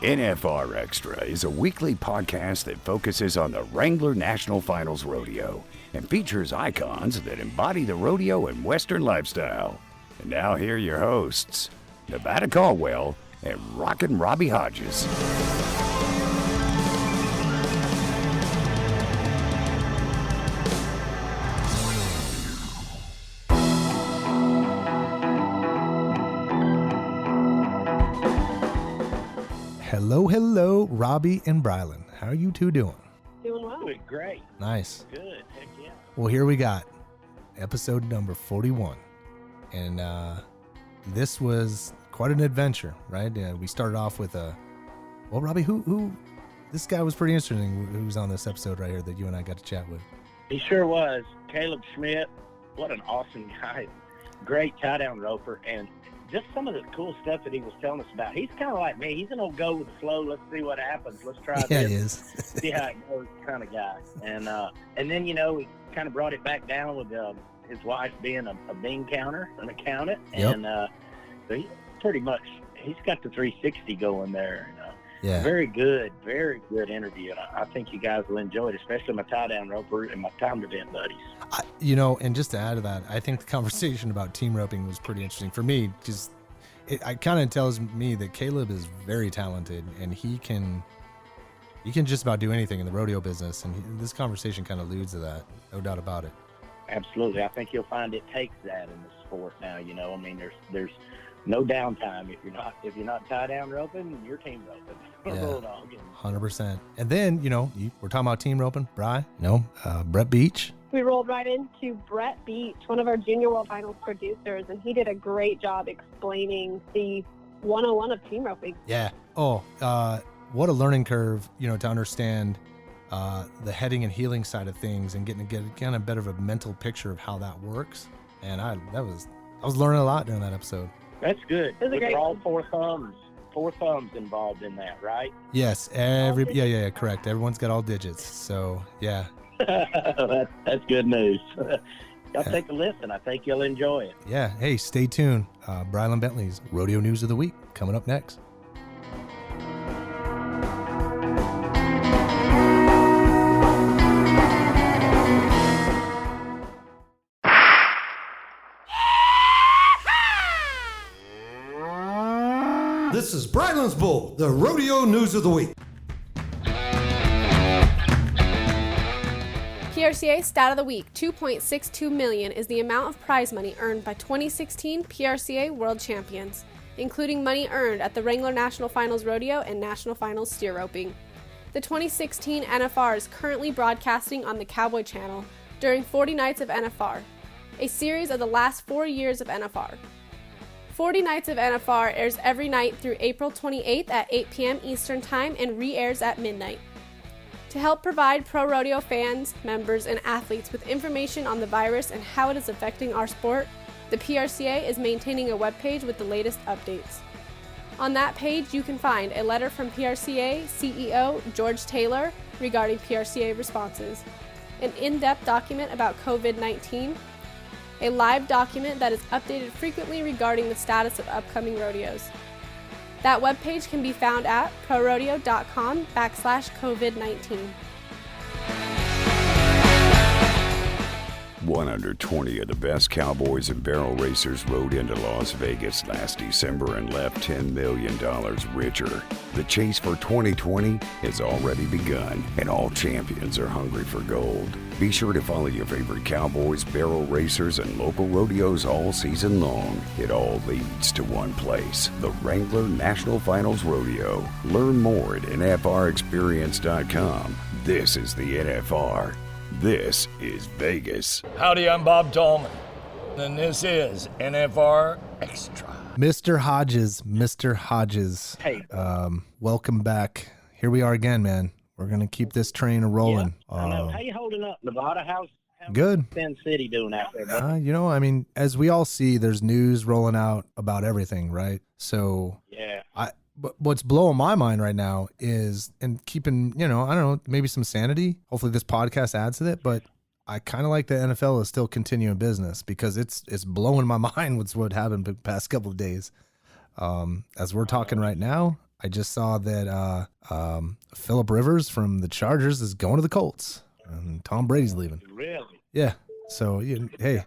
NFR Extra is a weekly podcast that focuses on the Wrangler National Finals Rodeo and features icons that embody the rodeo and Western lifestyle. And now here are your hosts, Nevada Caldwell and Rockin' Robbie Hodges. Hello, Robbie and Brylan. How are you two doing? Doing well. Doing great. Nice. Good. Heck yeah. Well, here we got episode number 41. And this was quite an adventure, right? We started off with well, Robbie, who this guy was pretty interesting who was on this episode right here that you and I got to chat with. He sure was. Caleb Smidt. What an awesome guy. Great tie-down roper. And just some of the cool stuff that he was telling us about. He's kind of like me. He's an old go with the flow. Let's see what happens. Let's try Yeah, this. he is. See how it goes kind of guy. And then, you know, he kind of brought it back down with his wife being a bean counter, an accountant. Yep. And so he pretty much, he's got the 360 going there. Yeah. Very good interview. And I think you guys will enjoy it, especially my tie-down roper and my time event buddies. And just to add to that, I think the conversation about team roping was pretty interesting for me because it kind of tells me that Caleb is very talented and he can just about do anything in the rodeo business. And this conversation kind of alludes to that, no doubt about it. Absolutely. I think you'll find it takes that in the sport now. You know, I mean, there's no downtime. If you're not tie down roping, you're team roping. Yeah, Bulldog. 100%. And then, we're talking about team roping, Bret Beach. We rolled right into Bret Beach, one of our Junior World Finals producers, and he did a great job explaining the 101 of team roping. Yeah. Oh, what a learning curve, to understand the heading and heeling side of things and get kind of better of a mental picture of how that works. And I was learning a lot during that episode. That's good. It was a great all one. four thumbs involved in that, right? Yes. Yeah, correct. Everyone's got all digits. So, yeah. That's good news. Y'all take a listen. I think you'll enjoy it. Yeah. Hey, stay tuned. Brylan Bentley's Rodeo News of the Week coming up next. This is Brylan's Bull, the Rodeo News of the Week. PRCA Stat of the Week, $2.62 million is the amount of prize money earned by 2016 PRCA World Champions, including money earned at the Wrangler National Finals Rodeo and National Finals Steer Roping. The 2016 NFR is currently broadcasting on the Cowboy channel during 40 Nights of NFR, a series of the last 4 years of NFR. 40 Nights of NFR airs every night through April 28th at 8 p.m. Eastern Time and re-airs at midnight. To help provide pro rodeo fans, members, and athletes with information on the virus and how it is affecting our sport, the PRCA is maintaining a webpage with the latest updates. On that page, you can find a letter from PRCA CEO George Taylor regarding PRCA responses, an in-depth document about COVID-19, a live document that is updated frequently regarding the status of upcoming rodeos. That webpage can be found at prorodeo.com/COVID-19. 120 of the best cowboys and barrel racers rode into Las Vegas last December and left $10 million richer. The chase for 2020 has already begun, and all champions are hungry for gold. Be sure to follow your favorite cowboys, barrel racers, and local rodeos all season long. It all leads to one place, the Wrangler National Finals Rodeo. Learn more at NFRexperience.com. This is the NFR. This is Vegas. Howdy, I'm Bob Tallman, and this is NFR Extra. Mr. Hodges. Hey. Welcome back. Here we are again, man. We're going to keep this train rolling. Yeah, I know. How you holding up, Nevada? How's good. Sin City doing out there, bro? As we all see, there's news rolling out about everything, right? So yeah. But what's blowing my mind right now is, and keeping, I don't know, maybe some sanity. Hopefully this podcast adds to it, but I kind of like the NFL is still continuing business because it's blowing my mind with what happened the past couple of days. As we're talking right now, I just saw that Phillip Rivers from the Chargers is going to the Colts, and Tom Brady's leaving. Really? Yeah. So, hey,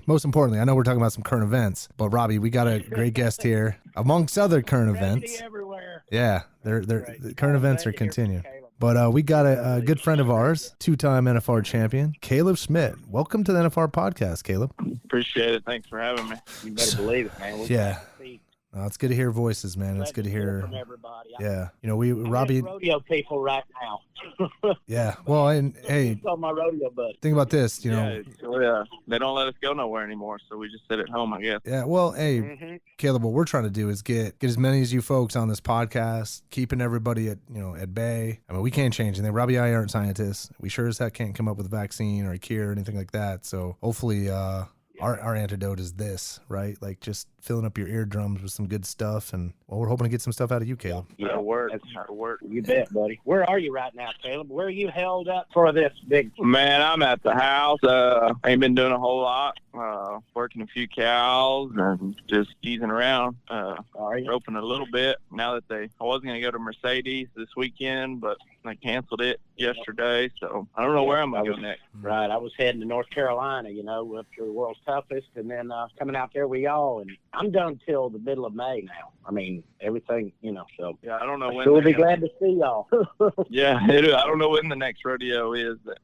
most importantly, I know we're talking about some current events, but Robbie, we got a great guest here amongst other current events. Everywhere. Yeah, the current events are continuing. But we got a good friend of ours, two-time NFR champion, Caleb Smidt. Welcome to the NFR podcast, Caleb. Appreciate it. Thanks for having me. You better believe it, man. Yeah. It's good to hear voices, man. It's good to hear from everybody. Yeah, Robbie. Rodeo people right now. Yeah. Well, and hey, on my rodeo buddy. Think about this. They don't let us go nowhere anymore, so we just sit at home, I guess. Yeah. Well, hey, Caleb, what we're trying to do is get as many as you folks on this podcast, keeping everybody at bay. I mean, we can't change anything. Robbie and I aren't scientists. We sure as heck can't come up with a vaccine or a cure or anything like that. So hopefully, our antidote is this, right? Like just filling up your eardrums with some good stuff, and we're hoping to get some stuff out of you, Caleb. That'll work. That'll work. You bet, buddy. Where are you right now, Caleb? Where are you held up for this big? Man, I'm at the house. Ain't been doing a whole lot. Working a few cows and just easing around. Roping a little bit. Now that I was going to go to Mercedes this weekend, but I canceled it yesterday, so I don't know where I'm going to go next. Right. I was heading to North Carolina, up to the world's toughest, and then coming out there with y'all, and I'm done till the middle of May now. I mean, everything, so. Yeah, I don't know when. So we'll be glad to see y'all. Yeah, I don't know when the next rodeo is that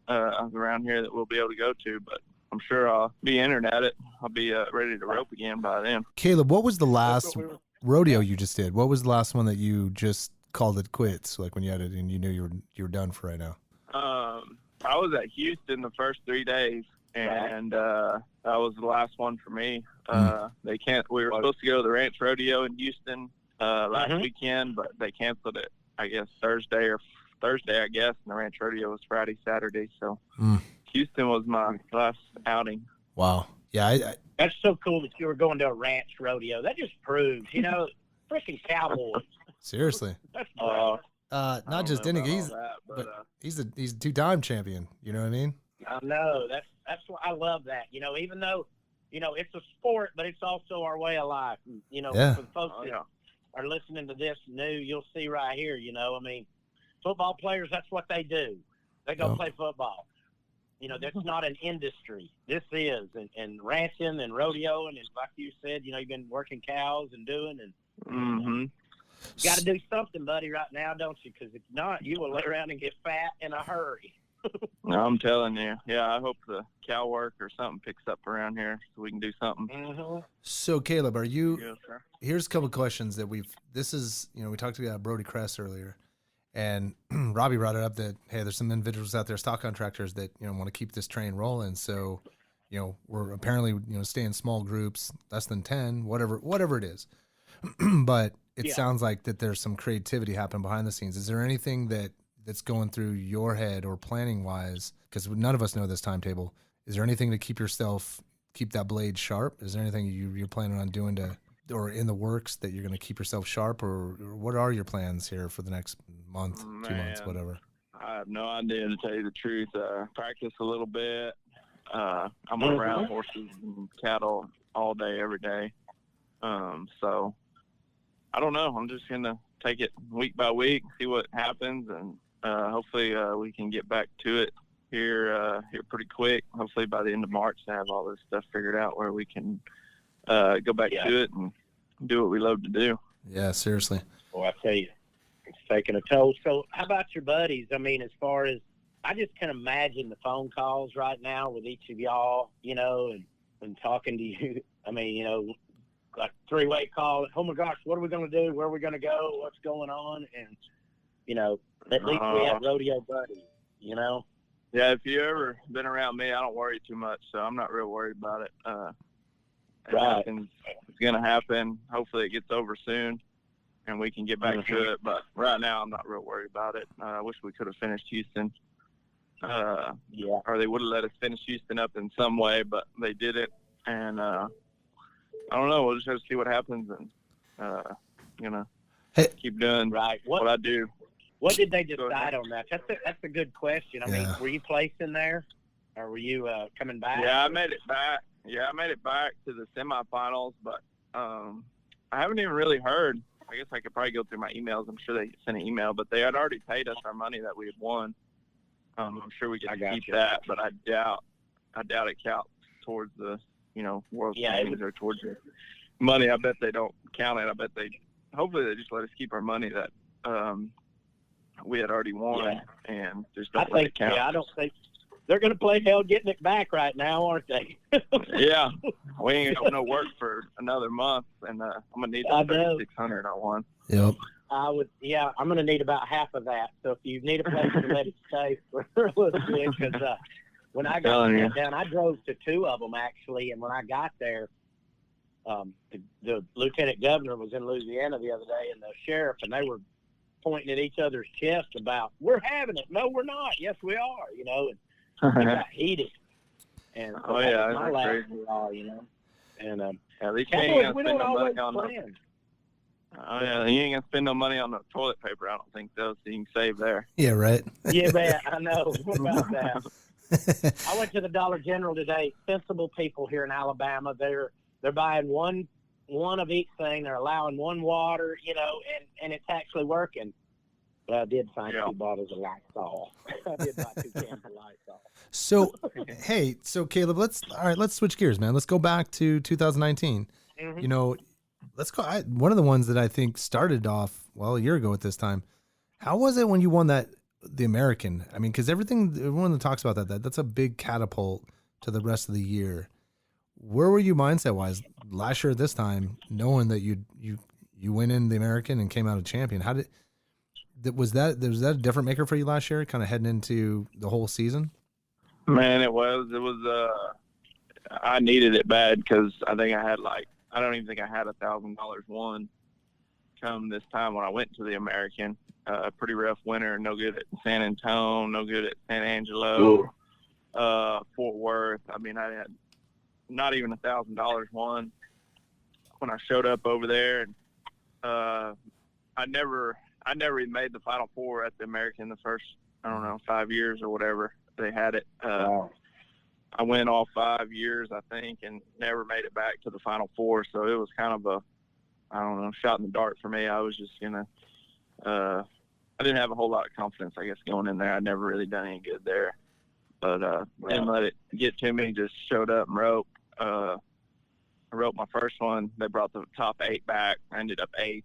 around here that we'll be able to go to, but I'm sure I'll be entering at it. I'll be ready to rope again by then. Caleb, what was the last rodeo you just did? What was the last one that you just called it quits, like when you had it and you knew you were done for right now? I was at Houston the first 3 days, and that was the last one for me. We were supposed to go to the Ranch Rodeo in Houston last weekend, but they canceled it, I guess, Thursday, I guess, and the Ranch Rodeo was Friday, Saturday, so Houston was my last outing. Wow. Yeah, that's so cool that you were going to a ranch rodeo. That just proves, freaking Cowboy. Seriously. That's not just any, he's a two-time champion. You know what I mean? I know. That's why I love that. Even though, it's a sport, but it's also our way of life. For the folks that are listening to this new, you'll see right here. I mean, football players, that's what they do. They go play football. That's not an industry. This is, and ranching and rodeoing, and like you said, you've been working cows and doing, and you got to do something, buddy, right now, don't you? Because if not, you will lay around and get fat in a hurry. I'm telling you. Yeah, I hope the cow work or something picks up around here so we can do something. So, Caleb, here's a couple of questions that we talked about Brody Kress earlier. And Robbie brought it up that, hey, there's some individuals out there, stock contractors that, want to keep this train rolling. So, we're apparently, stay in small groups, less than 10, whatever it is. But it sounds like that there's some creativity happening behind the scenes. Is there anything that's going through your head or planning wise? Because none of us know this timetable. Is there anything to keep that blade sharp? Is there anything you're planning on doing or in the works that you're going to keep yourself sharp, or what are your plans here for the next month, 2 months, whatever? I have no idea, to tell you the truth. Practice a little bit. I'm around horses and cattle all day, every day. So I don't know. I'm just going to take it week by week, see what happens, and hopefully we can get back to it here pretty quick. Hopefully by the end of March to have all this stuff figured out where we can go back to it and do what we love to do. Yeah, seriously. Well, I tell you, it's taking a toll. So how about your buddies? I mean, as far as, I just can imagine the phone calls right now with each of y'all, and talking to you. I mean, like three-way call. Oh my gosh, what are we going to do? Where are we going to go? What's going on? And, at least we have rodeo buddies, Yeah, if you ever been around me, I don't worry too much, so I'm not real worried about it. It's going to happen. Hopefully it gets over soon and we can get back to it. But right now I'm not real worried about it. I wish we could have finished Houston. Or they would have let us finish Houston up in some way, but they did it. And I don't know. We'll just have to see what happens and, keep doing what I do. What did they decide on that? That's a good question. I mean, were you placing there or were you coming back? Yeah, I made it back. Yeah, I made it back to the semifinals, but I haven't even really heard I guess I could probably go through my emails. I'm sure they sent an email, but they had already paid us our money that we had won. I'm sure we could keep that, but I doubt it counts towards the, world standings or towards the money. I bet they don't count it. I bet hopefully they just let us keep our money that we had already won and just don't let it count. I don't think they're going to play hell getting it back right now, aren't they? Yeah, we ain't got no work for another month, and I'm gonna need that 3,600 I won. Yep. I'm going to need about half of that. So if you need a place to let it stay for a little bit, because when I got sent down, I drove to 2 of them actually, and when I got there, the lieutenant governor was in Louisiana the other day, and the sheriff, and they were pointing at each other's chest about, we're having it. No, we're not. Yes, we are, and it got heated. And my last crazy. And at least Cowboys, we don't always plan. Oh yeah, you ain't gonna spend no money on the toilet paper. I don't think so. So you can save there. Yeah, right. Yeah, man, I know. What about that? I went to the Dollar General today. Sensible people here in Alabama. They're buying one of each thing. They're allowing one water, and it's actually working. But I did find 2 bottles of Lysol. I did buy 2 cans of Lysol. So, hey, Caleb, let's switch gears, man. Let's go back to 2019. Mm-hmm. Let's go. One of the ones that I think started off, a year ago at this time. How was it when you won the American? I mean, because everyone that talks about that's a big catapult to the rest of the year. Where were you mindset wise last year at this time, knowing that you win in the American and came out a champion? Was that a different maker for you last year, kind of heading into the whole season? Man, it was. I needed it bad because I think I don't even think I had $1,000 won come this time when I went to the American. Pretty rough winter, no good at San Antonio, no good at San Angelo, Fort Worth. I mean, I had not even $1,000 won when I showed up over there. And I never even made the Final Four at the American the first, 5 years or whatever they had it. I went all 5 years, I think, and never made it back to the Final Four. So it was kind of shot in the dark for me. I was just I didn't have a whole lot of confidence, I guess, going in there. I'd never really done any good there. But didn't let it get to me, just showed up and roped. I roped my first one. They brought the top 8 back. I ended up 8th.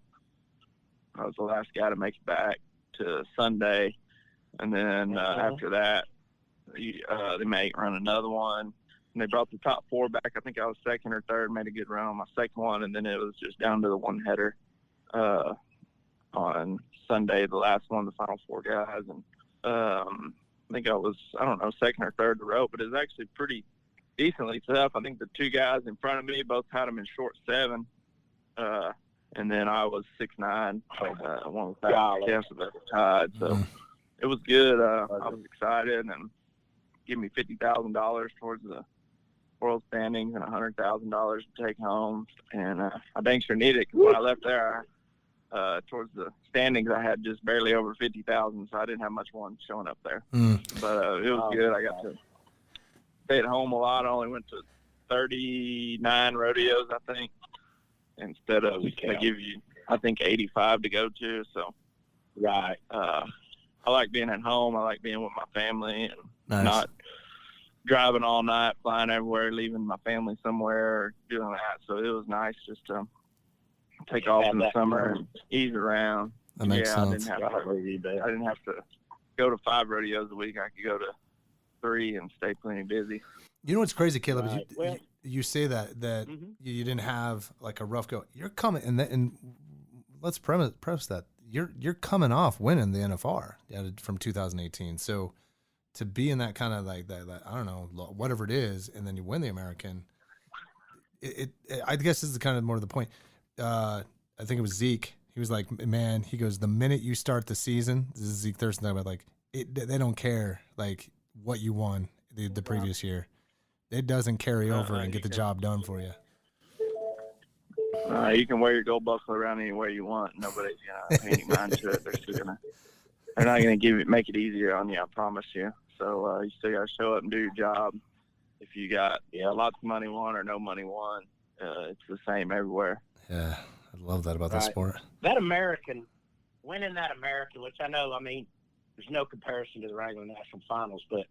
I was the last guy to make it back to Sunday. And then after that, they made run another one. And they brought the top 4 back. I think I was 2nd or 3rd, made a good run on my second one. And then it was just down to the one header on Sunday, the last one, the Final 4 guys. And I think I was, 2nd or 3rd to rope, but it was actually pretty decently tough. I think the 2 guys in front of me both had them in short 7. And then I was 6'9". One was tied. So it was good. I was excited, and give me $50,000 towards the world standings and $100,000 to take home. And I dang sure needed it, because when I left there, towards the standings, I had just barely over 50,000, so I didn't have much one showing up there. But it was good. I got to stay at home a lot. I only went to 39 rodeos, I think, instead of they give you, I think, 85 to go to. So, right. I like being at home. I like being with my family and not driving all night, flying everywhere, leaving my family somewhere, or doing that. So it was nice just to take off in the summer and ease around. That makes sense. I didn't have to go to 5 rodeos a week. I could go to 3 and stay plenty busy. You know what's crazy, Caleb? Right. You say that you didn't have like a rough go. You're coming, and let's preface that you're coming off winning the NFR from 2018. So to be in that kind of like that I don't know, whatever it is, and then you win the American. I guess this is kind of more to the point. I think it was Zeke. He was like, man, he goes, the minute you start the season, this is Zeke Thurston talking about, like, they don't care like what you won the previous year. It doesn't carry over and get the job done for you. You can wear your gold buckle around anywhere you want. Nobody's gonna pay any mind to it. They're not gonna make it easier on you. I promise you. So you still gotta show up and do your job. If you got lots of money won or no money won, it's the same everywhere. Yeah, I love that about the sport. That American, winning that American, which I know, I mean, there's no comparison to the Wrangler National Finals, but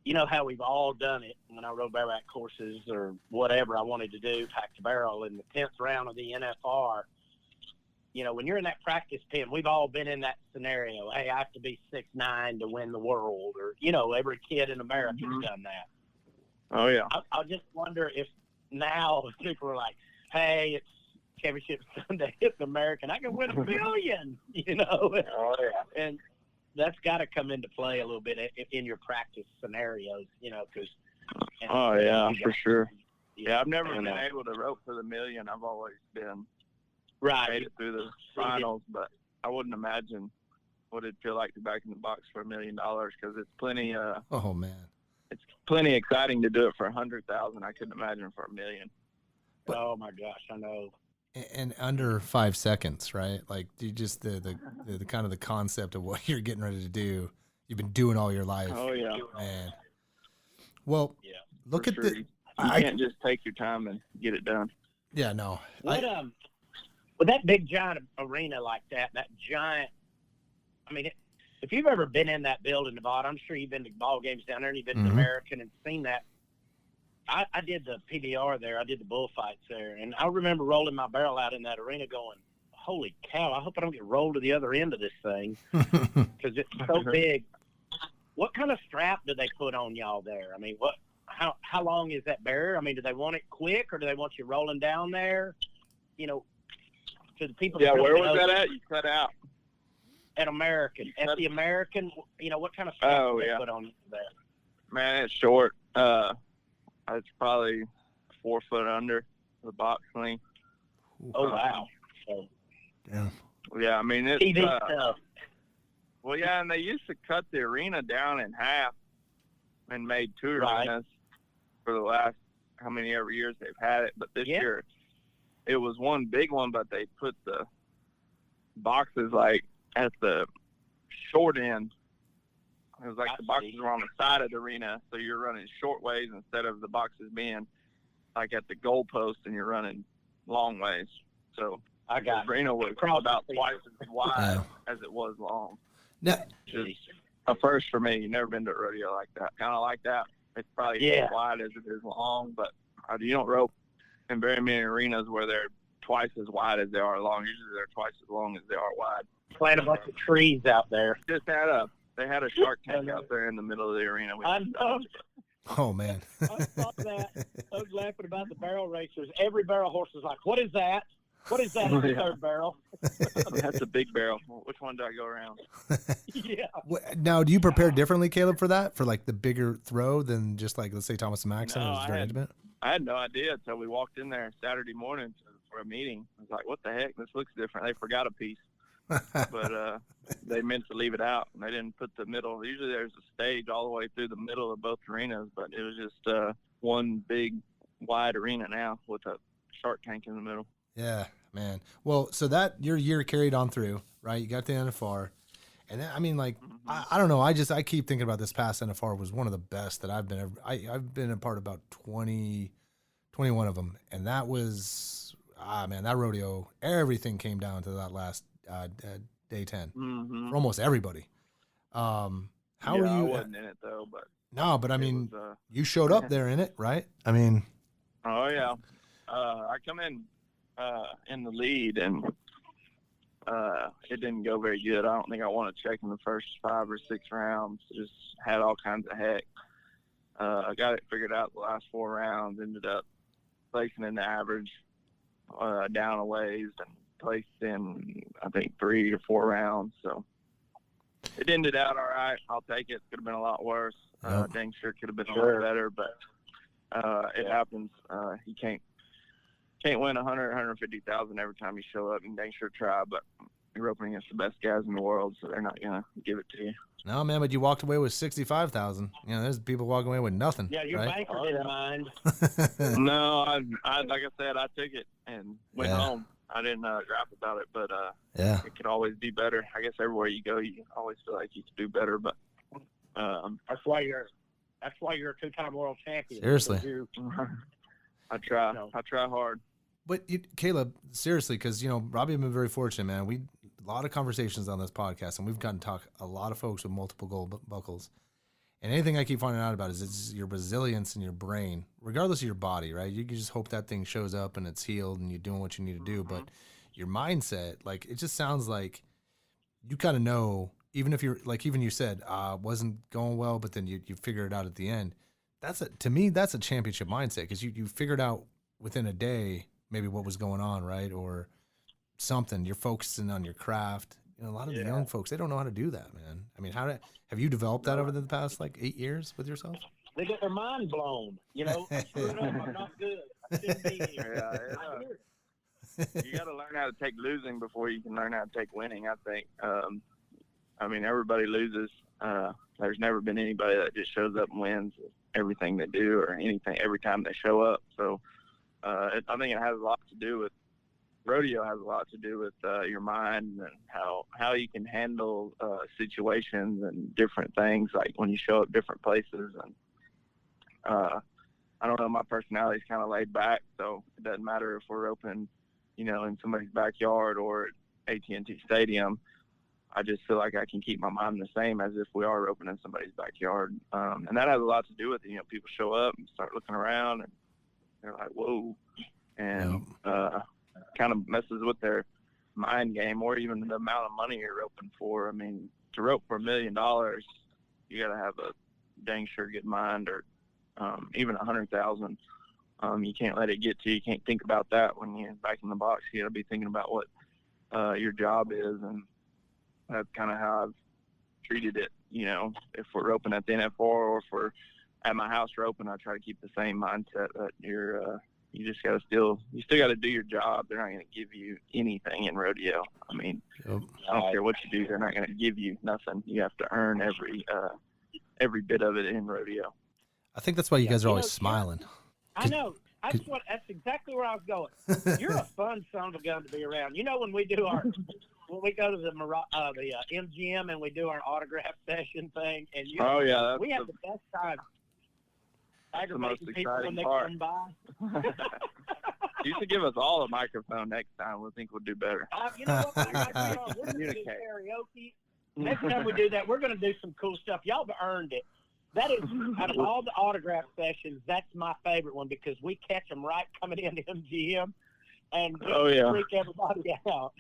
you know how we've all done it when I rode bareback courses or whatever I wanted to do, pack the barrel in the 10th round of the NFR. You know, when you're in that practice pen, we've all been in that scenario. Hey, I have to be 6'9" to win the world, or, you know, every kid in America's done that. Oh, yeah. I just wonder if now people are like, hey, it's Championship Sunday, it's American. I can win $1 million, you know. Oh, yeah. And that's got to come into play a little bit in your practice scenarios, you know, because. Oh, yeah, for sure. Yeah, I've never been able to rope for the $1 million. I've always been made it through the finals, but I wouldn't imagine what it'd feel like to back in the box for $1 million because it's plenty. Oh man, it's plenty exciting to do it for 100,000. I couldn't imagine for $1 million. Oh my gosh, I know. And under 5 seconds, right? Like you just the kind of the concept of what you're getting ready to do. You've been doing all your life. Oh yeah, man. Well, yeah. Look at sure. the. You can't just take your time and get it done. Yeah, no. With that big giant arena like that giant. I mean, if you've ever been in that building, Nevada, I'm sure you've been to ball games down there, and you've been to American and seen that. I did the PBR there. I did the bullfights there, and I remember rolling my barrel out in that arena, going, "Holy cow! I hope I don't get rolled to the other end of this thing because it's so big." What kind of strap do they put on y'all there? I mean, how long is that barrier? I mean, do they want it quick, or do they want you rolling down there? You know, to the people. Yeah, where was that at? You cut out. At American. At the American, you know, what kind of strap do they put on there? Man, it's short. It's probably 4 foot under the box length. Oh, wow. So, yeah, I mean, it's TV stuff. Well, yeah, and they used to cut the arena down in half and made 2 arenas for the last how many ever years they've had it. But this year, it was one big one, but they put the boxes like at the short end. It was like the boxes were on the side of the arena, so you're running short ways instead of the boxes being like at the goalpost, and you're running long ways. So the arena was about twice as wide as it was long. Yeah. Which is a first for me. You've never been to a rodeo like that. Kind of like that. It's probably as wide as it is long, but you don't rope in very many arenas where they're twice as wide as they are long. Usually they're twice as long as they are wide. Plant a bunch of trees out there. They had a shark tank out there in the middle of the arena. I know. Oh, man. I saw that. I was laughing about the barrel racers. Every barrel horse is like, what is that? What is that in the third barrel? That's a big barrel. Which one do I go around? Yeah. Now, do you prepare differently, Caleb, for that? For like the bigger throw than just like, let's say, Thomas and Maxon? No, it was very intimate? I had no idea until we walked in there Saturday morning for a meeting. I was like, what the heck? This looks different. They forgot a piece. But they meant to leave it out, and they didn't put the middle. Usually there's a stage all the way through the middle of both arenas, but it was just one big wide arena now with a shark tank in the middle. Yeah, man. Well, so that your year carried on through, right? You got the NFR, and then, I mean, like, I don't know. I keep thinking about this past NFR was one of the best that I've been. I've been a part of about 21 of them, and that was man, that rodeo. Everything came down to that last day 10 for almost everybody. How were you? I wasn't in it though, but no, but I mean, you showed up there in it, right? I mean, oh yeah, I come in the lead, and it didn't go very good. I don't think I won a check in the first 5 or 6 rounds. Just had all kinds of heck. I got it figured out the last 4 rounds. Ended up placing in the average down a ways, and placed in, I think, 3 or 4 rounds. So it ended out all right. I'll take it. Could have been a lot worse. Dang sure could have been a lot better, but it happens. You can't win 100, 150,000 every time you show up, and dang sure try, but you're roping against the best guys in the world, so they're not gonna give it to you. No, man, but you walked away with 65,000. You know, there's people walking away with nothing. Yeah, your banker didn't mind. No, I like I said, I took it and went home. I didn't rap about it, but it could always be better. I guess everywhere you go, you always feel like you could do better, but that's why you're a 2-time world champion. Seriously. I try hard. But Caleb, seriously, because Robbie and I have been very fortunate, man. A lot of conversations on this podcast, and we've gotten to talk a lot of folks with multiple gold buckles. And anything I keep finding out about is it's your resilience in your brain, regardless of your body, right? You can just hope that thing shows up and it's healed and you're doing what you need to do. But your mindset, like, it just sounds like you kind of know, even if you're like, even you said, wasn't going well, but then you figure it out at the end. To me, that's a championship mindset, because you figured out within a day maybe what was going on, right? Or something. You're focusing on your craft. A lot of the young folks, they don't know how to do that, man. I mean, have you developed that over the past 8 years with yourself? They get their mind blown. I screwed up. I'm not good. I shouldn't be here. You got to learn how to take losing before you can learn how to take winning, I think. I mean, everybody loses. There's never been anybody that just shows up and wins everything they do or anything every time they show up. So I think it has a lot to do with rodeo has a lot to do with your mind and how you can handle situations and different things, like when you show up different places. And I don't know, my personality is kind of laid back, so it doesn't matter if we're open, in somebody's backyard or at AT&T Stadium. I just feel like I can keep my mind the same as if we are open in somebody's backyard. And that has a lot to do with it. People show up and start looking around and they're like, whoa. And kind of messes with their mind game, or even the amount of money you're roping for. I mean, to rope for $1 million, you got to have a dang sure good mind, or even 100,000. You can't let it get to you. You can't think about that when you're back in the box. You got to be thinking about what your job is, and that's kind of how I've treated it. If we're roping at the NFR or if we're at my house roping, I try to keep the same mindset that you just got to still got to do your job. They're not going to give you anything in rodeo. I mean, I don't care what you do. They're not going to give you nothing. You have to earn every bit of it in rodeo. I think that's why you guys are always smiling. I know. That's exactly where I was going. You're a fun son of a gun to be around. When we do when we go to the MGM and we do our autograph session thing, and we have the best time. That's the most exciting part. You should give us all a microphone next time. We think we'll do better. You know what? We're going to do karaoke. Next time we do that, we're going to do some cool stuff. Y'all have earned it. That is, out of all the autograph sessions, that's my favorite one, because we catch them right coming into MGM and just freak everybody out.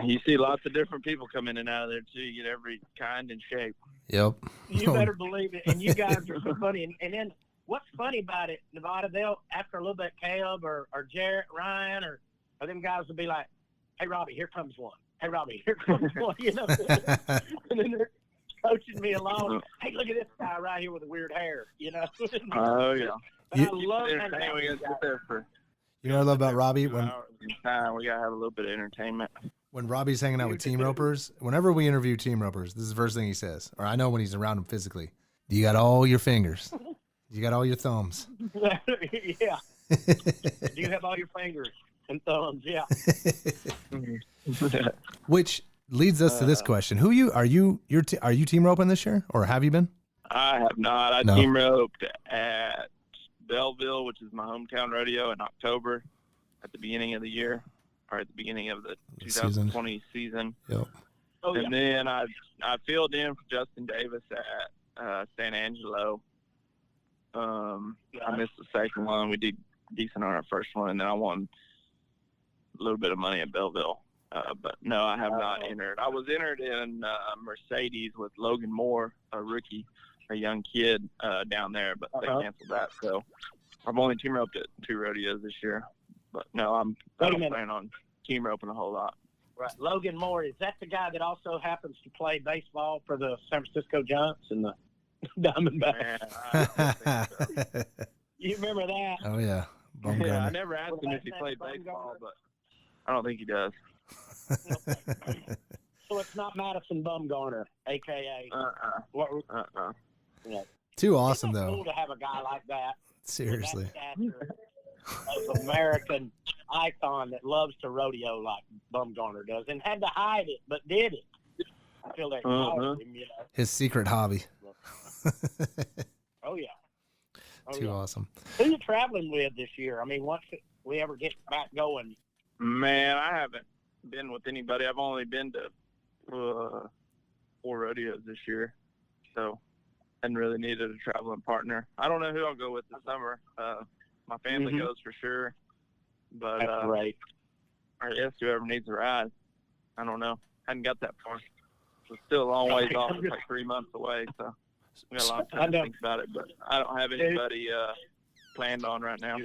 You see lots of different people come in and out of there, too. You get every kind and shape. Yep. You better believe it. And you guys are so funny. And then what's funny about it, Nevada, they'll, after a little bit, Caleb or Jarrett, Ryan, or them guys will be like, hey, Robbie, here comes one. Hey, Robbie, here comes one. And then they're coaching me along. Hey, look at this guy right here with the weird hair, Oh, yeah. But I love You know what I love about Robbie? We got to have a little bit of entertainment. When Robbie's hanging out with team ropers, whenever we interview team ropers, this is the first thing he says, or I know when he's around them physically. You got all your fingers. You got all your thumbs. Yeah. Do you have all your fingers and thumbs? Yeah. Which leads us to this question: are you team roping this year, or have you been? I have not. I team roped at Belleville, which is my hometown rodeo, in October, at the beginning of the year, or at the beginning of the 2020 season. Yep. And then I filled in for Justin Davis at San Angelo. I missed the second one. We did decent on our first one, and then I won a little bit of money at Belleville. But no, I have not entered. I was entered in Mercedes with Logan Moore, a rookie, a young kid down there, but they canceled that. So I've only team roped at 2 rodeos this year. But no, I don't plan on team roping a whole lot. Right. Logan Moore, is that the guy that also happens to play baseball for the San Francisco Giants and the Diamondbacks? So. You remember that? Oh, yeah. Yeah, I never asked him if he played baseball, but I don't think he does. So it's not Madison Bumgarner, a.k.a. Too awesome, It's though. cool to have a guy like that. Seriously. Of American icon that loves to rodeo like Bumgarner does, and had to hide it, but did it. I feel like His secret hobby. Oh, yeah. Too awesome. Who you traveling with this year? I mean, once we ever get back going. Man, I haven't been with anybody. I've only been to 4 rodeos this year, so I hadn't really needed a traveling partner. I don't know who I'll go with this summer. My family goes for sure, but That's right. I guess whoever needs a ride. I don't know. Hadn't got that far. It's still a long ways off. It's like 3 months away, so we got a lot of time to think about it. But I don't have anybody planned on right now.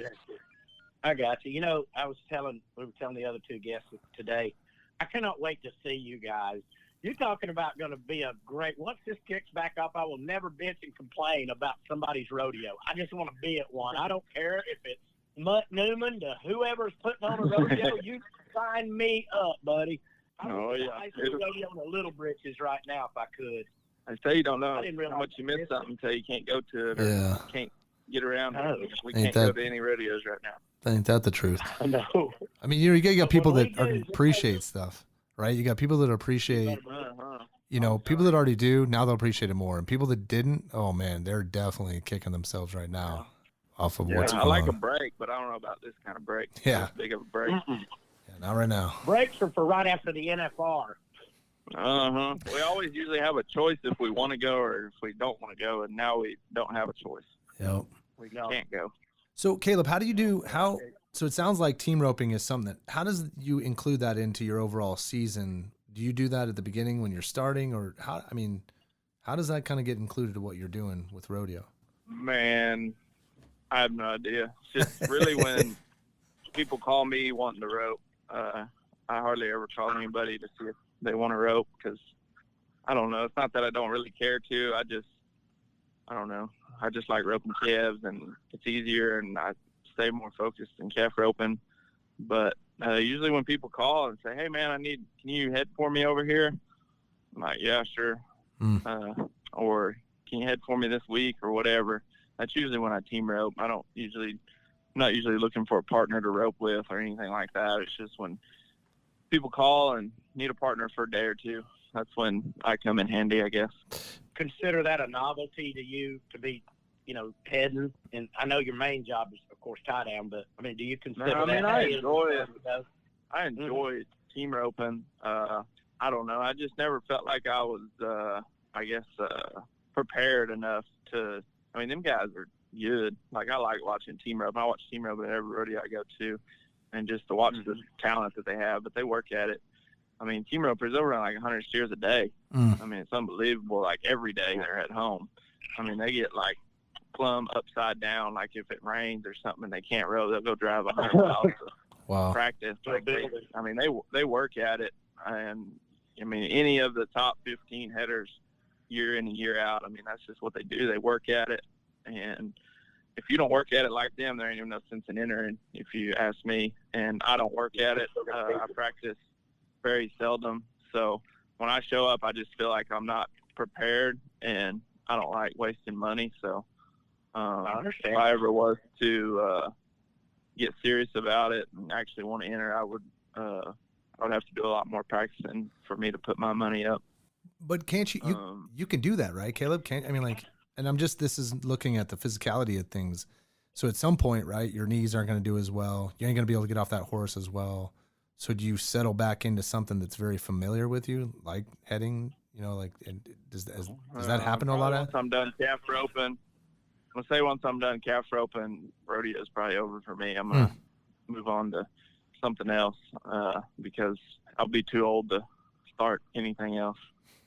I got you. You know, we were telling the other 2 guests today, I cannot wait to see you guys. You're talking about going to be a great, once this kicks back up, I will never bitch and complain about somebody's rodeo. I just want to be at one. I don't care if it's Mutt Newman to whoever's putting on a rodeo. You sign me up, buddy. I would rodeo on the Little Britches right now if I could. I say you don't know how much you miss something until you can't go to it or can't get around it. We can't go to any rodeos right now. Ain't that the truth? I know. I mean, you got people that appreciate stuff, right? You got people that appreciate, people that already do, now they'll appreciate it more. And people that didn't, oh, man, they're definitely kicking themselves right now off of what's going on. I like a break, but I don't know about this kind of break. Yeah. This big of a break. Yeah, not right now. Breaks are for right after the NFR. We always usually have a choice if we want to go or if we don't want to go, and now we don't have a choice. Yep. We can't go. So, Caleb, so it sounds like team roping is something how does you include that into your overall season? Do you do that at the beginning when you're starting, or how does that kind of get included to what you're doing with rodeo? Man, I have no idea. It's just really when people call me wanting to rope, I hardly ever call anybody to see if they want to rope because I don't know. It's not that I don't really care to. I don't know. I just like roping calves, and it's easier, and I stay more focused in calf roping. But usually when people call and say, "Hey, man, can you head for me over here?" I'm like, "Yeah, sure." Or "Can you head for me this week?" or whatever. That's usually when I team rope. I'm not usually looking for a partner to rope with or anything like that. It's just when people call and need a partner for a day or two. That's when I come in handy, I guess. Consider that a novelty to you to be, heading? And I know your main job is, of course, tie down, but, do you consider that? I enjoy it. I enjoy team roping. I don't know. I just never felt like I was, prepared enough to – them guys are good. Like, I like watching team roping. I watch team roping at every rodeo I go to, and just to watch the talent that they have, but they work at it. Team ropers, they'll run like 100 steers a day. It's unbelievable. Like every day they're at home. They get like plumb upside down. Like if it rains or something and they can't row, they'll go drive 100 miles to practice. Like they work at it. And any of the top 15 headers year in and year out, that's just what they do. They work at it. And if you don't work at it like them, there ain't even no sense in entering, if you ask me. And I don't work at it. I practice very seldom. So when I show up, I just feel like I'm not prepared, and I don't like wasting money. So I understand. If I ever was to get serious about it and actually want to enter, I would have to do a lot more practicing for me to put my money up. But can't you can do that, right, Caleb? And this is looking at the physicality of things. So at some point, right, your knees aren't going to do as well. You ain't going to be able to get off that horse as well. So do you settle back into something that's very familiar with you, like heading? Does that happen a lot? Once I'm done calf roping, once I'm done calf roping, rodeo is probably over for me. I'm gonna move on to something else because I'll be too old to start anything else.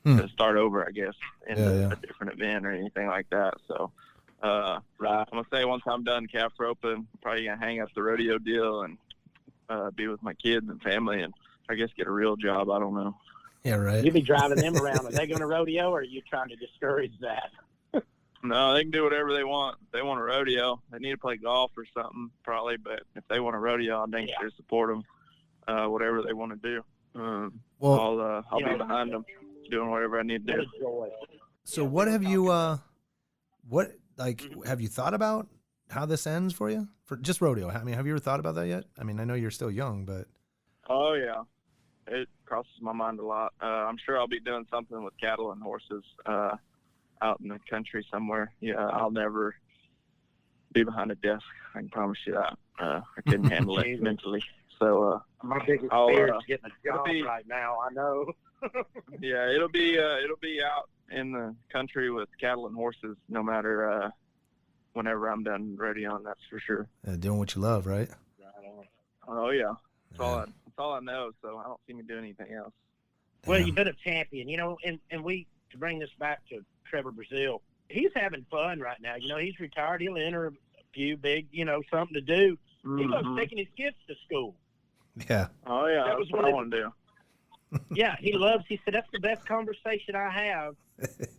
To start over, I guess, in a different event or anything like that. So, I'm gonna say once I'm done calf roping, probably gonna hang up the rodeo deal and be with my kids and family, and I guess get a real job. I don't know. Yeah, right. You be driving them around. Are they going to rodeo, or are you trying to discourage that? No, they can do whatever they want. If they want a rodeo, they need to play golf or something, probably. But if they want a rodeo, I'll dang sure support them. Whatever they want to do. I'll be behind them, doing whatever I need to do. So, what have you? Have you thought about how this ends for you? For just rodeo? Have you ever thought about that yet? I know you're still young, but. Oh yeah, it crosses my mind a lot. I'm sure I'll be doing something with cattle and horses out in the country somewhere. Yeah, I'll never be behind a desk. I can promise you that. I couldn't handle it mentally. So my biggest I'll, fear is getting a job be- right now. I know. yeah, it'll be out in the country with cattle and horses, no matter whenever I'm done radioing. That's for sure. Doing what you love, right? Oh yeah, that's all I know. So I don't see me doing anything else. Well, you've been a champion, you know, and to bring this back to Trevor Brazil, he's having fun right now. You know, he's retired. He'll enter a few big, you know, something to do. He loves taking his kids to school. Yeah. Oh yeah, That that's was what one I of want to do. Yeah, he said, that's the best conversation I have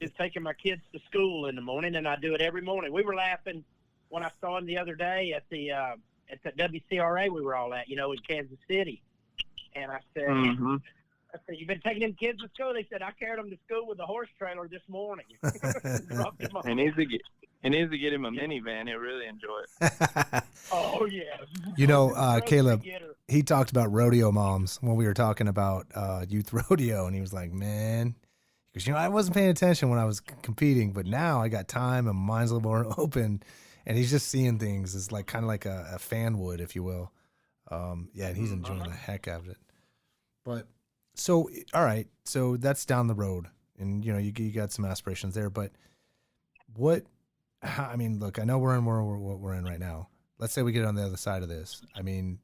is taking my kids to school in the morning, and I do it every morning. We were laughing when I saw him the other day at the WCRA we were all at, you know, in Kansas City. And I said, you've been taking them kids to school? They said, I carried them to school with a horse trailer this morning. Dropped them off. He needs to get him a minivan. He'll really enjoy it. Oh, yeah. You know, Caleb, he talked about rodeo moms when we were talking about youth rodeo, and he was like, man, because, you know, I wasn't paying attention when I was competing, but now I got time and my mind's a little more open, and he's just seeing things as like kind of like a fan would, if you will. Yeah, and he's enjoying the heck out of it. But so, all right, so that's down the road, and, you know, you got some aspirations there, but I mean, look, I know we're in what we're in right now. Let's say we get on the other side of this. I mean,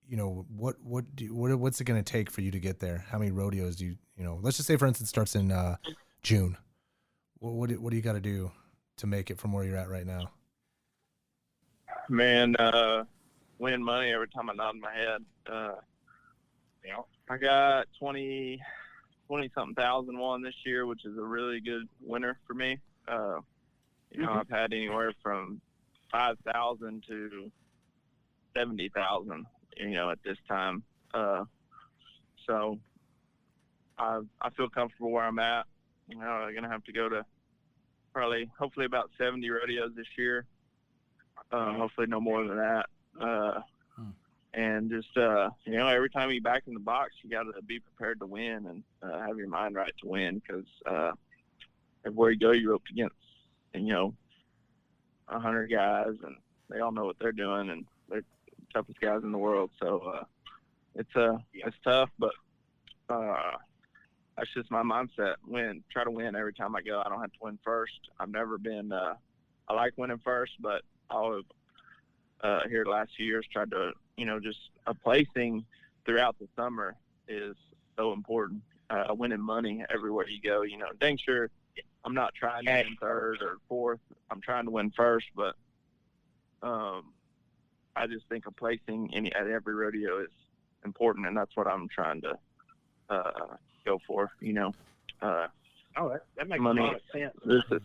you know, what's it going to take for you to get there? How many rodeos do you know? Let's just say, for instance, it starts in June. What do you got to do to make it from where you're at right now? Man, win money every time I nod my head. I got 20 something thousand won this year, which is a really good winner for me. You know, I've had anywhere from 5,000 to 70,000, you know, at this time. So I feel comfortable where I'm at. You know, I'm going to have to go to hopefully about 70 rodeos this year. Hopefully no more than that. And just, you know, every time you back in the box, you got to be prepared to win and have your mind right to win, because everywhere you go, you're up against, you know, 100 guys, and they all know what they're doing, and they're the toughest guys in the world. So it's tough, but that's just my mindset. Try to win every time I go. I don't have to win first. I've never been I like winning first, but I'll here the last few years tried to, you know, just a placing throughout the summer is so important. Winning money everywhere you go, you know. Dang sure I'm not trying to win third or fourth. I'm trying to win first, but I just think a placing at every rodeo is important, and that's what I'm trying to go for, you know. That makes money, a lot of sense.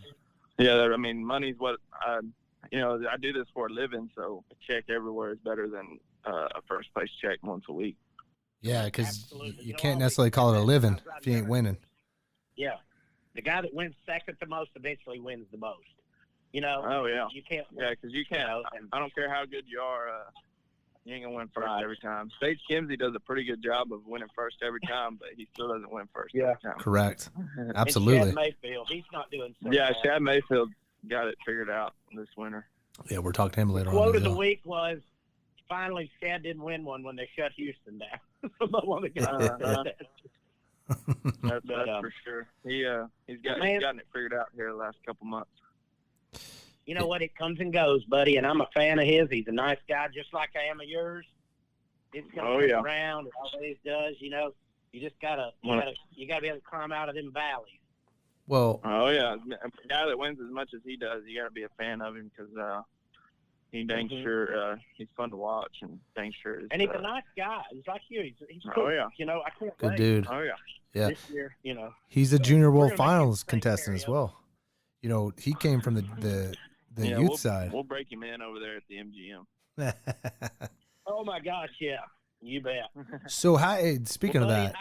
I mean, money's what you know, I do this for a living, so a check everywhere is better than a first place check once a week. Yeah, because you can't necessarily call it a living if you ain't winning. Yeah. The guy that wins second the most eventually wins the most. You know? Oh, yeah. You can't win. Yeah, because you can't. You know, I don't care how good you are. You ain't going to win first every time. Sage Kimsey does a pretty good job of winning first every time, but he still doesn't win first every time. Correct. Absolutely. And Chad Mayfield, he's not doing so Yeah, bad. Chad Mayfield got it figured out this winter. Yeah, we're talking to him later on. Quote of the week was, finally, Chad didn't win one when they shut Houston down. One of the guys said that. That's for sure. He's gotten it figured out here the last couple months. You know what? It comes and goes, buddy, and I'm a fan of his. He's a nice guy, just like I am of yours. It's going to come around. It always does. You know, you just gotta be able to climb out of them valleys. Well, a guy that wins as much as he does, you got to be a fan of him, because he dang sure he's fun to watch, and dang sure is, and he's a nice guy. He's like you. He's cool. Oh yeah. You know, I can't good wait. dude. Oh yeah. Yeah. This year, you know, he's a Junior we're World gonna make Finals it contestant as well. You know, he came from the youth side. We'll break him in over there at the MGM. Oh my gosh, yeah, you bet. So, speaking of buddy, that,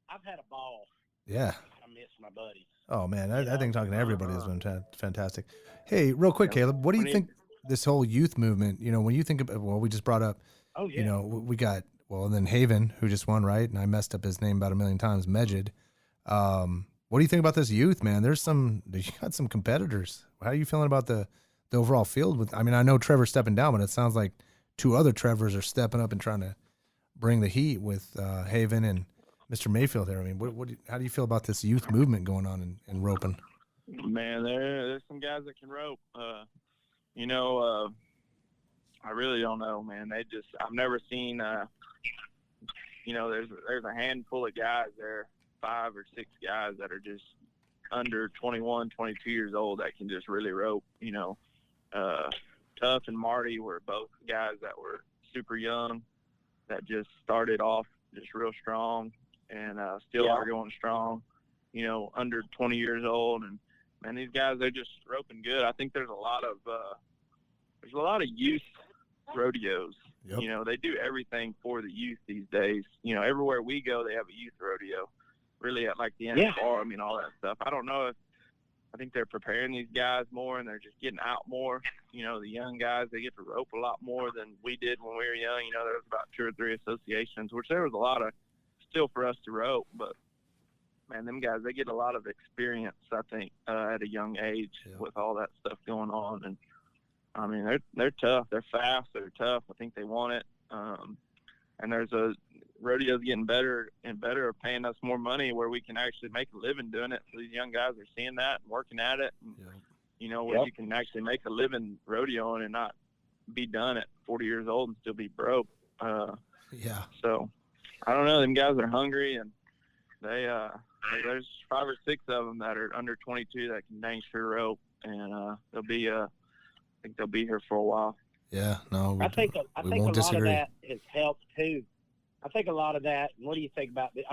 I've had a ball. yeah. I miss my buddies. Oh man, I think talking to everybody has been fantastic. Hey, real quick, Caleb, what do you think this whole youth movement? You know, when you think of, well, we just brought up, you know, we got, and then Haven, who just won, right? And I messed up his name about 1 million times, Mejid. What do you think about this youth, man? You got some competitors. How are you feeling about the the overall field with. I mean, I know Trevor's stepping down, but it sounds like two other Trevors are stepping up and trying to bring the heat with Haven and Mr. Mayfield there. I mean, how do you feel about this youth movement going on in roping? Man, there's some guys that can rope. I really don't know, man. I've never seen. There's a handful of guys there, 5 or 6 guys that are just under 21, 22 years old that can just really rope. Tuff and Marty were both guys that were super young that just started off just real strong and still are going strong, under 20 years old. And, man, these guys, they're just roping good. I think there's a lot of youth rodeos. Yep. They do everything for the youth these days. Everywhere we go, they have a youth rodeo. Really, at like the NFR, all that stuff. I don't know if I think they're preparing these guys more, and they're just getting out more. The young guys, they get to rope a lot more than we did when we were young. There was about 2 or 3 associations, which there was a lot of still for us to rope. But, man, them guys, they get a lot of experience, I think, at a young age with all that stuff going on. And, they're tough. They're fast. They're tough. I think they want it. And there's rodeos getting better and better, paying us more money where we can actually make a living doing it. So these young guys are seeing that and working at it. And, where you can actually make a living rodeoing and not be done at 40 years old and still be broke. So I don't know. Them guys are hungry, and there's 5 or 6 of them that are under 22 that can dang sure rope, and I think they'll be here for a while. Yeah, no, I think a lot of that has helped too. I think a lot of that. What do you think about the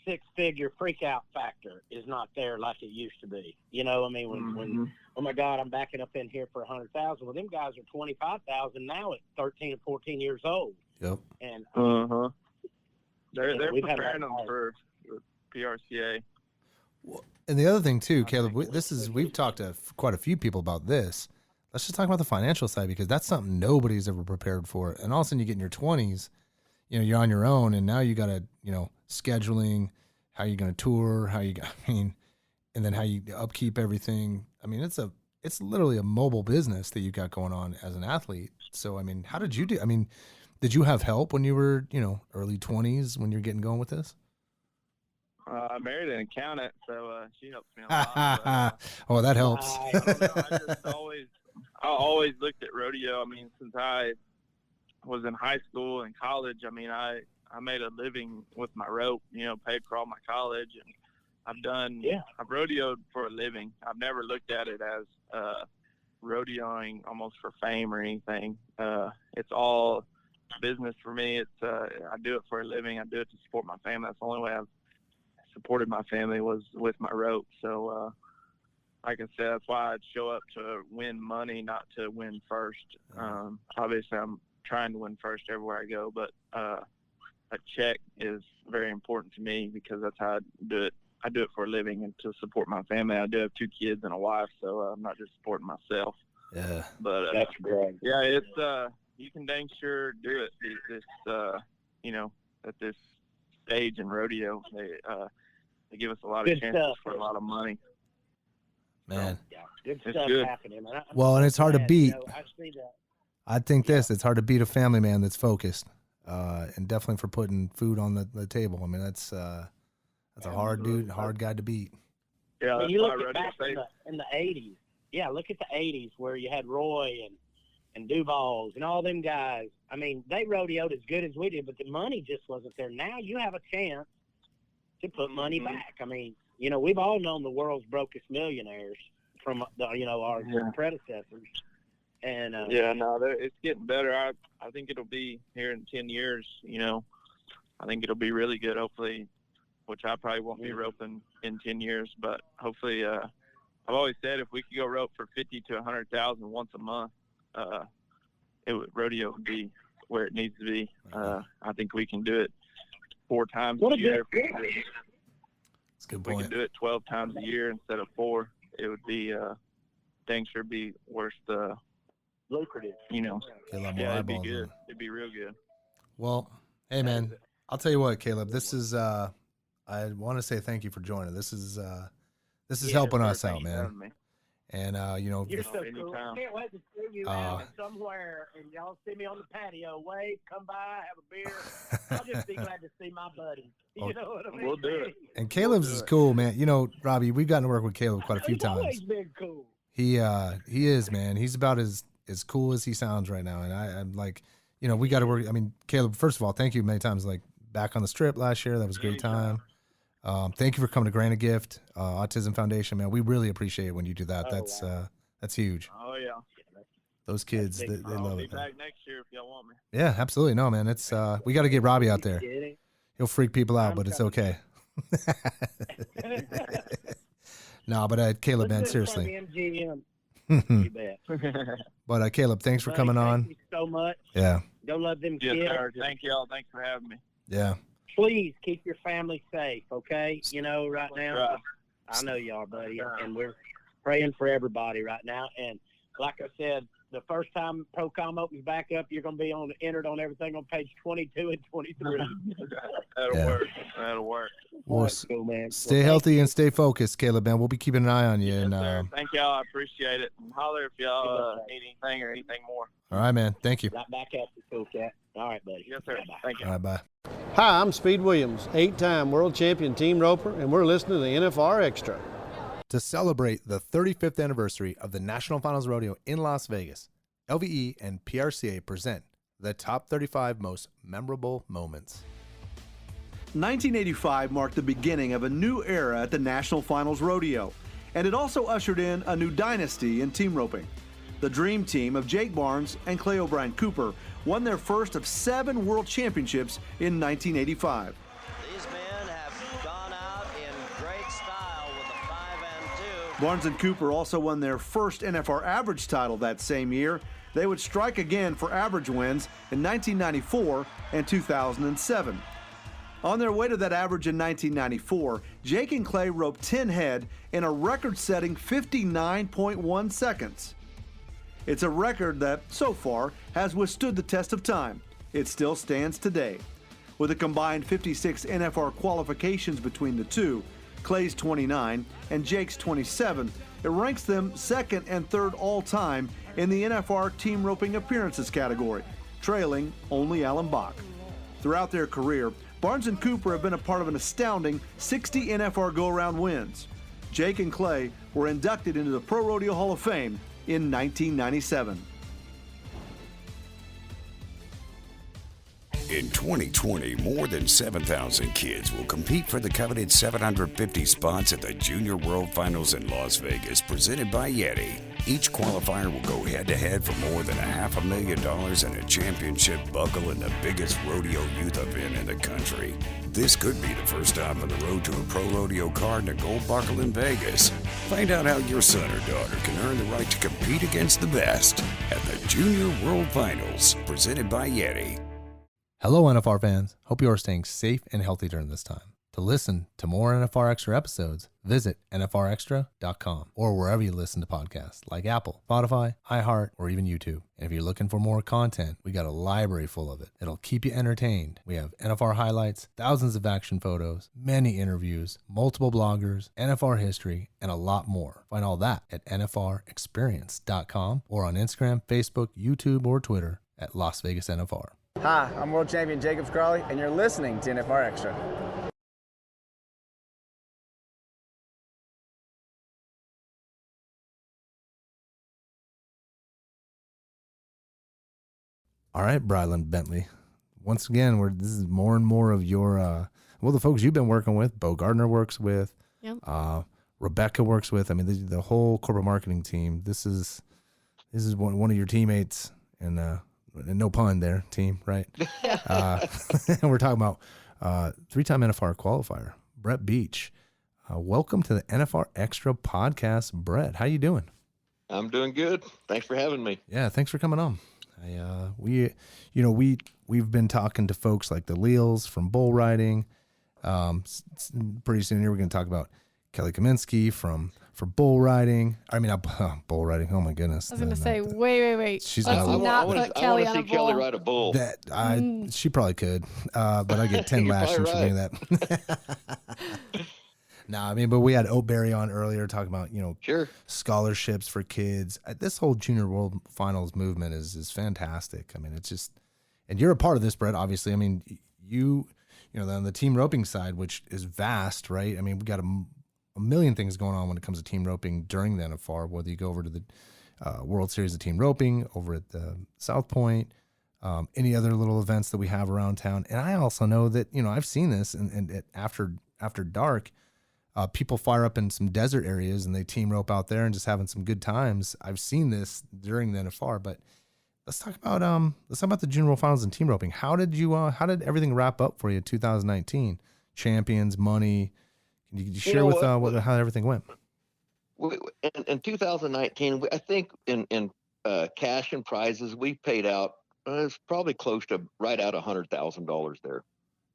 6-figure freak out factor is not there like it used to be. When oh my God, I'm backing up in here for 100,000. Well, them guys are 25,000 now at 13 and 14 years old. Yep. And they're preparing them for PRCA. Well, and the other thing too, Caleb, we've talked to quite a few people about this. Let's just talk about the financial side, because that's something nobody's ever prepared for. And all of a sudden you get in your 20s, you're on your own, and now you got to, scheduling, how you going to tour, and then how you upkeep everything. It's literally a mobile business that you got going on as an athlete. So, how did you do? Did you have help when you were, early 20s when you're getting going with this? I married an accountant, so she helps me a lot. Oh, that helps. I don't know. I always looked at rodeo. Since I was in high school and college, I made a living with my rope, paid for all my college, and I've rodeoed for a living. I've never looked at it as rodeoing almost for fame or anything. It's all business for me. I do it for a living. I do it to support my family. That's the only way I've supported my family was with my rope. So, like I said, that's why I'd show up to win money, not to win first. Obviously, I'm trying to win first everywhere I go, but a check is very important to me because that's how I do it. I do it for a living and to support my family. I do have 2 kids and a wife, so I'm not just supporting myself. Yeah, but that's great. Yeah, it's you can dang sure do it. At this stage in rodeo, they give us a lot of chances for a lot of money. Man, good stuff happening. Well, and it's hard to beat. I see that. I think it's hard to beat a family man that's focused, and definitely for putting food on the table. That's a hard guy to beat. Yeah, when you look at back in the 80s. Yeah, look at the 80s where you had Roy and Duvall's and all them guys. They rodeoed as good as we did, but the money just wasn't there. Now you have a chance to put money back. We've all known the world's brokest millionaires from our predecessors. And it's getting better. I think it'll be here in 10 years. I think it'll be really good. Hopefully, which I probably won't be roping in 10 years, but hopefully, I've always said if we could go rope for 50 to 100,000 once a month, rodeo would be where it needs to be. I think we can do it 4 times a year. That's a good point. We can do it 12 times a year instead of 4. It would be things should be worth the lucrative. It'd be good. It'd be real good. Well, hey man, I'll tell you what, Caleb. This is I want to say thank you for joining. This is helping us out, man. And You're so cool. anytime. Can't wait to see you out somewhere, and y'all see me on the patio. Wave, come by, have a beer. I'll just be glad to see my buddy. You know what I mean? We'll do it. And Caleb's is cool, man. Robbie, we've gotten to work with Caleb quite a few He's times. always been cool. He is, man. He's about as cool as he sounds right now. And I'm like, we got to work. I mean, Caleb, first of all, thank you many times. Like back on the strip last year, that was a great time. Thank you for coming to Grant a Gift, Autism Foundation, man. We really appreciate it when you do that. That's huge. Oh, yeah. Those kids, they I'll love be it. back next year if y'all want me. Yeah, absolutely. No, man. It's we got to get Robbie out there. He'll freak people out, but it's okay. No, but Caleb, man, seriously. You bet. But Caleb, thanks for coming on. Thank you so much. Yeah. Go love them Yes, kids. sir. Thank y'all. Thanks for having me. Yeah. Please keep your family safe, okay? Right now, Right. I know y'all, buddy, and we're praying for everybody right now. And like I said, the first time ProCom opens back up, you're going to be entered on everything on page 22 and 23. That'll work. Well, That's cool, man. stay healthy and stay focused, Caleb, man. We'll be keeping an eye on you. Yes, And sir. Thank y'all. I appreciate it. And holler if y'all need anything or anything more. all right, man. Thank you. Right back at you, cool cat. All right, buddy. Yes, sir. Bye-bye. Thank you. All right, bye. Hi, I'm Speed Williams, 8-time world champion team roper, and we're listening to the NFR Extra. To celebrate the 35th anniversary of the National Finals Rodeo in Las Vegas, LVE and PRCA present the top 35 most memorable moments. 1985 marked the beginning of a new era at the National Finals Rodeo, and it also ushered in a new dynasty in team roping. The Dream Team of Jake Barnes and Clay O'Brien Cooper won their first of 7 world championships in 1985. These men have gone out in great style with a 5-2. Barnes and Cooper also won their first NFR average title that same year. They would strike again for average wins in 1994 and 2007. On their way to that average in 1994, Jake and Clay roped 10 head in a record-setting 59.1 seconds. It's a record that, so far, has withstood the test of time. It still stands today. With a combined 56 NFR qualifications between the two, Clay's 29 and Jake's 27, it ranks them second and third all-time in the NFR team roping appearances category, trailing only Alan Bach. Throughout their career, Barnes and Cooper have been a part of an astounding 60 NFR go-around wins. Jake and Clay were inducted into the Pro Rodeo Hall of Fame in 1997. In 2020, more than 7,000 kids will compete for the coveted 750 spots at the Junior World Finals in Las Vegas, presented by Yeti. Each qualifier will go head-to-head for more than $500,000 and a championship buckle in the biggest rodeo youth event in the country. This could be the first stop on the road to a pro rodeo card and a gold buckle in Vegas. Find out how your son or daughter can earn the right to compete against the best at the Junior World Finals, presented by Yeti. Hello, NFR fans. Hope you are staying safe and healthy during this time. To listen to more NFR Extra episodes, visit nfrextra.com or wherever you listen to podcasts like Apple, Spotify, iHeart, or even YouTube. And if you're looking for more content, we got a library full of it. It'll keep you entertained. We have NFR highlights, thousands of action photos, many interviews, multiple bloggers, NFR history, and a lot more. Find all that at nfrexperience.com or on Instagram, Facebook, YouTube, or Twitter at Las Vegas NFR. Hi, I'm world champion Jacob Scrawley, and you're listening to NFR Extra. All right, Brylan Bentley. Once again, this is more and more of your, the folks you've been working with. Bo Gardner works with. Yep. Rebecca works with. I mean, the whole corporate marketing team. This is one of your teammates, and no pun there, team, right? And we're talking about 3-time NFR qualifier, Bret Beach. Welcome to the NFR Extra podcast, Bret. How you doing? I'm doing good. Thanks for having me. Yeah, thanks for coming on. We've been talking to folks like the Leals from bull riding. Pretty soon here we're going to talk about Kelly Kaminsky for bull riding. I mean, bull riding. Oh my goodness! I was going to say, wait. She's Let's not put Kelly on a bull. Kelly ride a bull. She probably could, but I get 10 lashes for doing that. No, I mean, but we had Oatberry on earlier talking about, Sure. scholarships for kids. This whole Junior World Finals movement is fantastic. I mean, it's just, and you're a part of this, Bret, obviously. I mean, on the team roping side, which is vast, right? I mean, we got a million things going on when it comes to team roping during the NFR, whether you go over to the World Series of Team Roping over at the South Point, any other little events that we have around town. And I also know that, I've seen this and after dark, people fire up in some desert areas and they team rope out there and just having some good times. I've seen this during the NFR, but let's talk about the Junior World Finals and team roping. How did everything wrap up for you in 2019? Champions, money. Can you share with how everything went? In 2019, I think in cash and prizes, we paid out. It's probably close to right at $100,000 there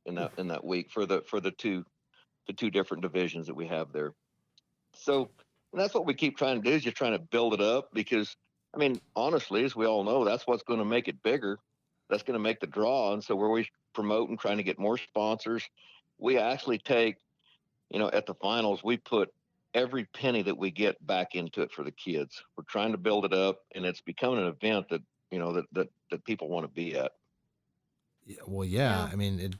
in that week for the two different divisions that we have there. So that's what we keep trying to do, is just trying to build it up, because I mean, honestly, as we all know, that's what's going to make it bigger. That's going to make the draw. And so we're always promoting, trying to get more sponsors. We actually take, at the finals, we put every penny that we get back into it for the kids. We're trying to build it up, and it's becoming an event that, that people want to be at. Yeah, well, yeah. I mean,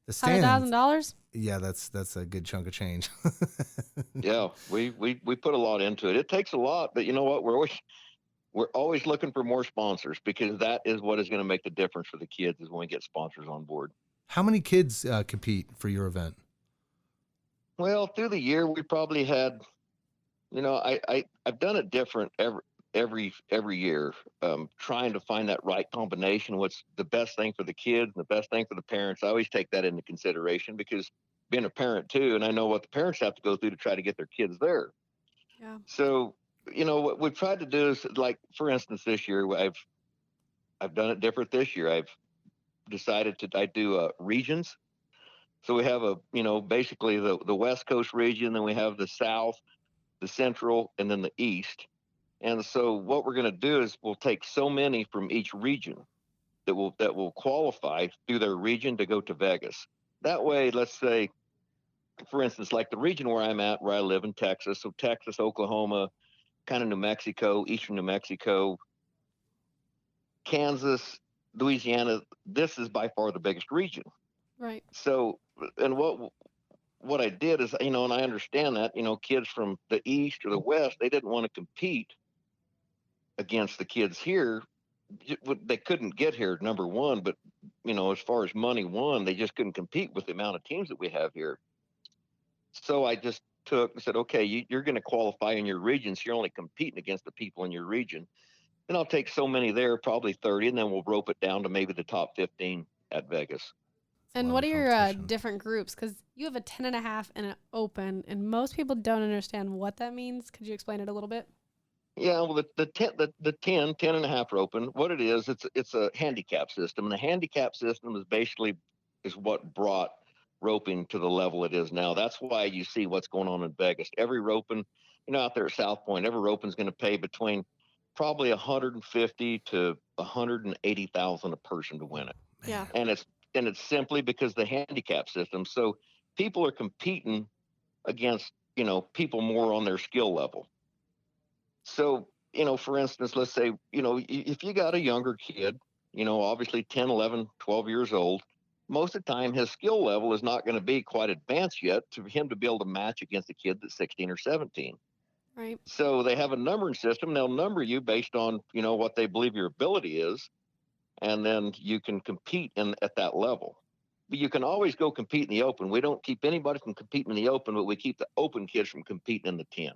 the stands, $100,000. Yeah, that's a good chunk of change. Yeah, we put a lot into it. It takes a lot, but you know what? We're always looking for more sponsors, because that is what is going to make the difference for the kids, is when we get sponsors on board. How many kids compete for your event? Well, through the year, we probably had, I've done it different every year, trying to find that right combination. What's the best thing for the kids and the best thing for the parents? I always take that into consideration, because being a parent too, and I know what the parents have to go through to try to get their kids there. Yeah. So, what we've tried to do is, like, for instance, this year, I've done it different this year. I've decided I do regions. So we have basically the West Coast region, then we have the South, the Central, and then the East. And so what we're going to do is we'll take so many from each region that will qualify through their region to go to Vegas. That way, let's say, for instance, like the region where I'm at, where I live in Texas, so Texas, Oklahoma, kind of New Mexico, eastern New Mexico, Kansas, Louisiana, this is by far the biggest region. Right. So, and what I did is, and I understand that, kids from the East or the West, they didn't want to compete against the kids here. They couldn't get here, number one, but, as far as money won, they just couldn't compete with the amount of teams that we have here. So I just said, okay, you're going to qualify in your region, so you're only competing against the people in your region. And I'll take so many there, probably 30, and then we'll rope it down to maybe the top 15 at Vegas. And what are your different groups? Because you have a 10.5 and an open, and most people don't understand what that means. Could you explain it a little bit? Yeah, well, the 10.5 open, what it is, it's a handicap system. And the handicap system is what brought roping to the level it is now. That's why you see what's going on in Vegas. Every roping, out there at South Point, every roping is going to pay between probably $150,000 to $180,000 a person to win it. Yeah. And it's simply because the handicap system. So people are competing against, people more on their skill level. So, for instance, let's say, if you got a younger kid, obviously 10, 11, 12 years old, most of the time his skill level is not going to be quite advanced yet to him to be able to match against a kid that's 16 or 17. Right. So they have a numbering system. They'll number you based on, what they believe your ability is. And then you can compete at that level. But you can always go compete in the open. We don't keep anybody from competing in the open, but we keep the open kids from competing in the 10.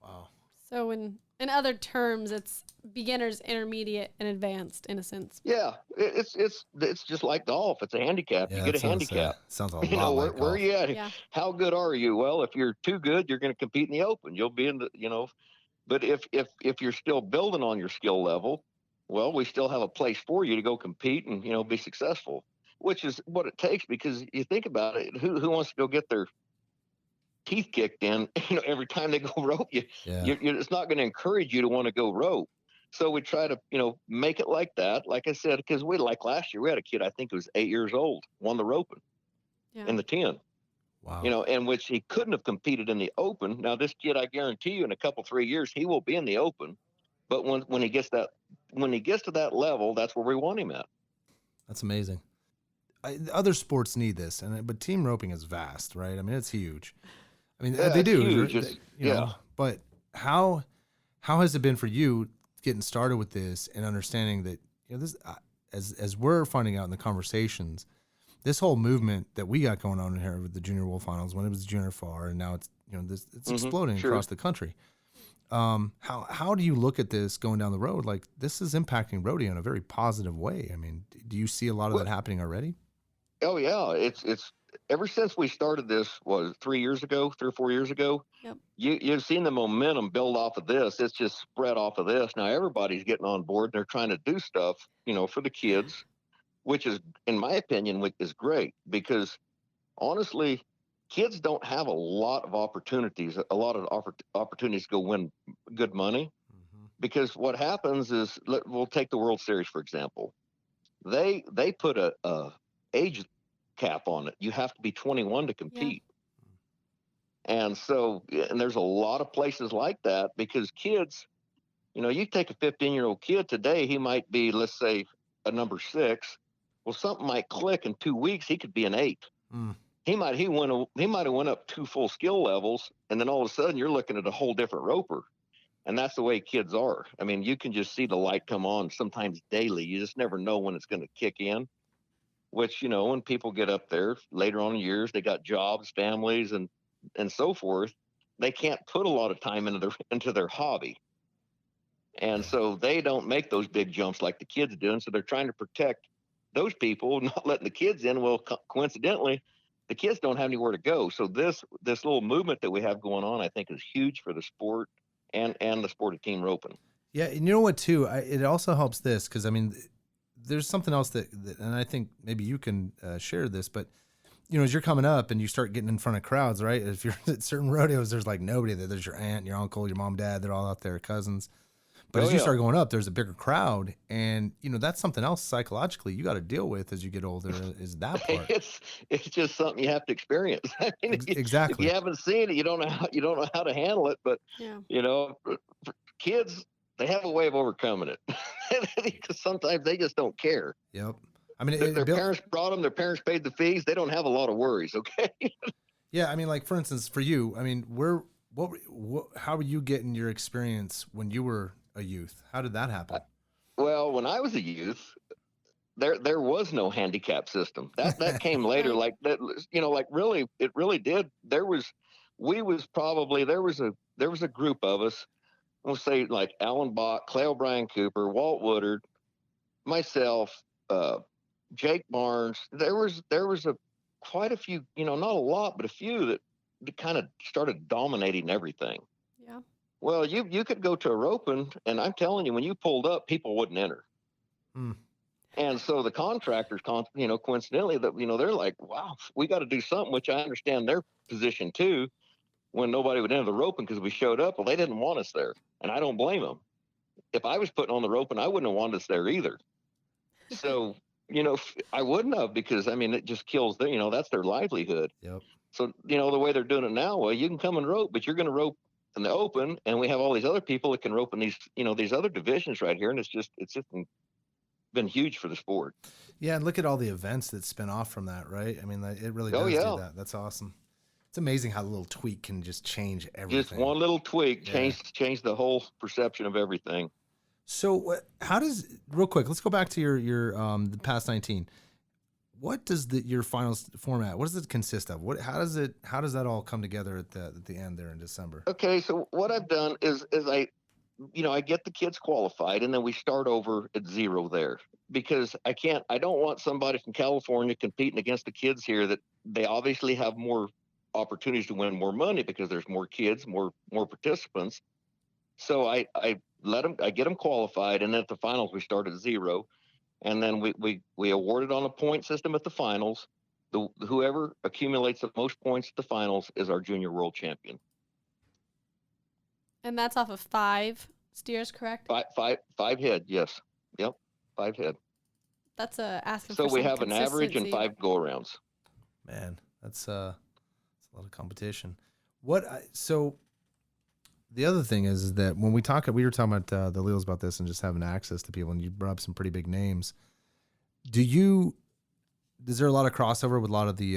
Wow. So in other terms, it's beginners, intermediate, and advanced in a sense. Yeah, it's just like golf. It's a handicap. Yeah, you get a handicap. Sounds a lot like where are you at? Yeah. How good are you? Well, if you're too good, you're going to compete in the open. You'll be in the, but if you're still building on your skill level, well, we still have a place for you to go compete and, be successful, which is what it takes, because you think about it, who wants to go get their teeth kicked in, every time they go rope you? Yeah. It's not going to encourage you to want to go rope. So we try to, make it like that. Like I said, because last year, we had a kid, I think it was 8 years old, won the roping in the 10. Wow. You know, in which he couldn't have competed in the Open. Now, this kid, I guarantee you, in a couple 3 years, he will be in the Open. But when he gets to that level, that's where we want him at. That's amazing. Other sports need this, but team roping is vast, right? I mean, it's huge. I mean, they do, huge. right? You know, but how has it been for you getting started with this and understanding that, you know, this as we're finding out in the conversations, this whole movement that we got going on in here with the Junior World Finals, when it was Junior FAR, and now it's, you know, it's exploding across the country. How do you look at this going down the road? Like, this is impacting rodeo in a very positive way. I mean, do you see a lot of that happening already? Oh yeah, it's ever since we started this, was 3 or 4 years ago. Yep. You've seen the momentum build off of this. It's just spread off of this. Now everybody's getting on board. And they're trying to do stuff, you know, for the kids, which is, in my opinion, is great, because honestly, kids don't have a lot of opportunities to go win good money. Because what happens is, we'll take the World Series, for example. They put a age cap on it. You have to be 21 to compete. Yeah. And there's a lot of places like that, because kids, you know, you take a 15-year-old kid today, he might be, let's say, a number 6. Well, something might click in 2 weeks. He could be an 8. He might have went up 2 full skill levels, and then all of a sudden you're looking at a whole different roper. And that's the way kids are. I mean, you can just see the light come on sometimes daily. You just never know when it's going to kick in, which, you know, when people get up there later on in years, they got jobs, families, and so forth. They can't put a lot of time into their hobby. And so they don't make those big jumps like the kids do. And so they're trying to protect those people, not letting the kids in. Well, coincidentally, the kids don't have anywhere to go. So this little movement that we have going on, I think, is huge for the sport and the sport of team roping. Yeah, and you know what, too? It also helps this, because, I mean, there's something else that, and I think maybe you can share this, but, you know, as you're coming up and you start getting in front of crowds, right? If you're at certain rodeos, there's like nobody there. There's your aunt, your uncle, your mom, dad. They're all out there, cousins. But as you start going up, there's a bigger crowd, and, you know, that's something else psychologically you got to deal with as you get older, is that part. It's just something you have to experience. I mean, exactly. If you haven't seen it, you don't know how to handle it. But you know, for kids, they have a way of overcoming it, because sometimes they just don't care. Yep. I mean, their parents brought them. Their parents paid the fees. They don't have a lot of worries. Okay. Yeah, I mean, like, for instance, for you, I mean, how were you getting your experience when you were a youth? How did that happen? Well, when I was a youth, there was no handicap system. That came later. Like that, you know, like really, it really did. There was a group of us. We'll say like Alan Bach, Clay O'Brien Cooper, Walt Woodard, myself, Jake Barnes. There was quite a few, you know, not a lot, but a few that kind of started dominating everything. Yeah. Well, you could go to a roping, and I'm telling you, when you pulled up, people wouldn't enter. And so the contractors, you know, coincidentally, that, you know, they're like, wow, we got to do something, which I understand their position too. When nobody would enter the roping because we showed up, well, they didn't want us there, and I don't blame them. If I was putting on the roping, I wouldn't have wanted us there either. So, you know, I wouldn't have, because I mean, it just kills you know, that's their livelihood. Yep. So, you know, the way they're doing it now, well, you can come and rope, but you're going to rope in the Open, and we have all these other people that can rope in these, you know, these other divisions right here, and it's just been huge for the sport. Yeah, and look at all the events that spin off from that, right? I mean, it really does do that. That's awesome. It's amazing how a little tweak can just change everything. Just one little tweak change the whole perception of everything. So, how does, real quick, let's go back to your the past 19. What does your finals format? What does it consist of? How does that all come together at the end there in December? Okay, so what I've done is I get the kids qualified, and then we start over at 0 there, because I don't want somebody from California competing against the kids here that they obviously have more opportunities to win more money because there's more kids, more participants. So I get them qualified, and then at the finals we start at 0. And then we award it on a point system at the finals. Whoever accumulates the most points at the finals is our junior world champion. And that's off of 5 steers, correct? Five head, yes. Yep, 5 head. That's asking so for we some have an average and consistency. 5 go-arounds. Man, that's a lot of competition. So the other thing is that when we were talking about the Leals about this and just having access to people, and you brought up some pretty big names. Is there a lot of crossover with a lot of the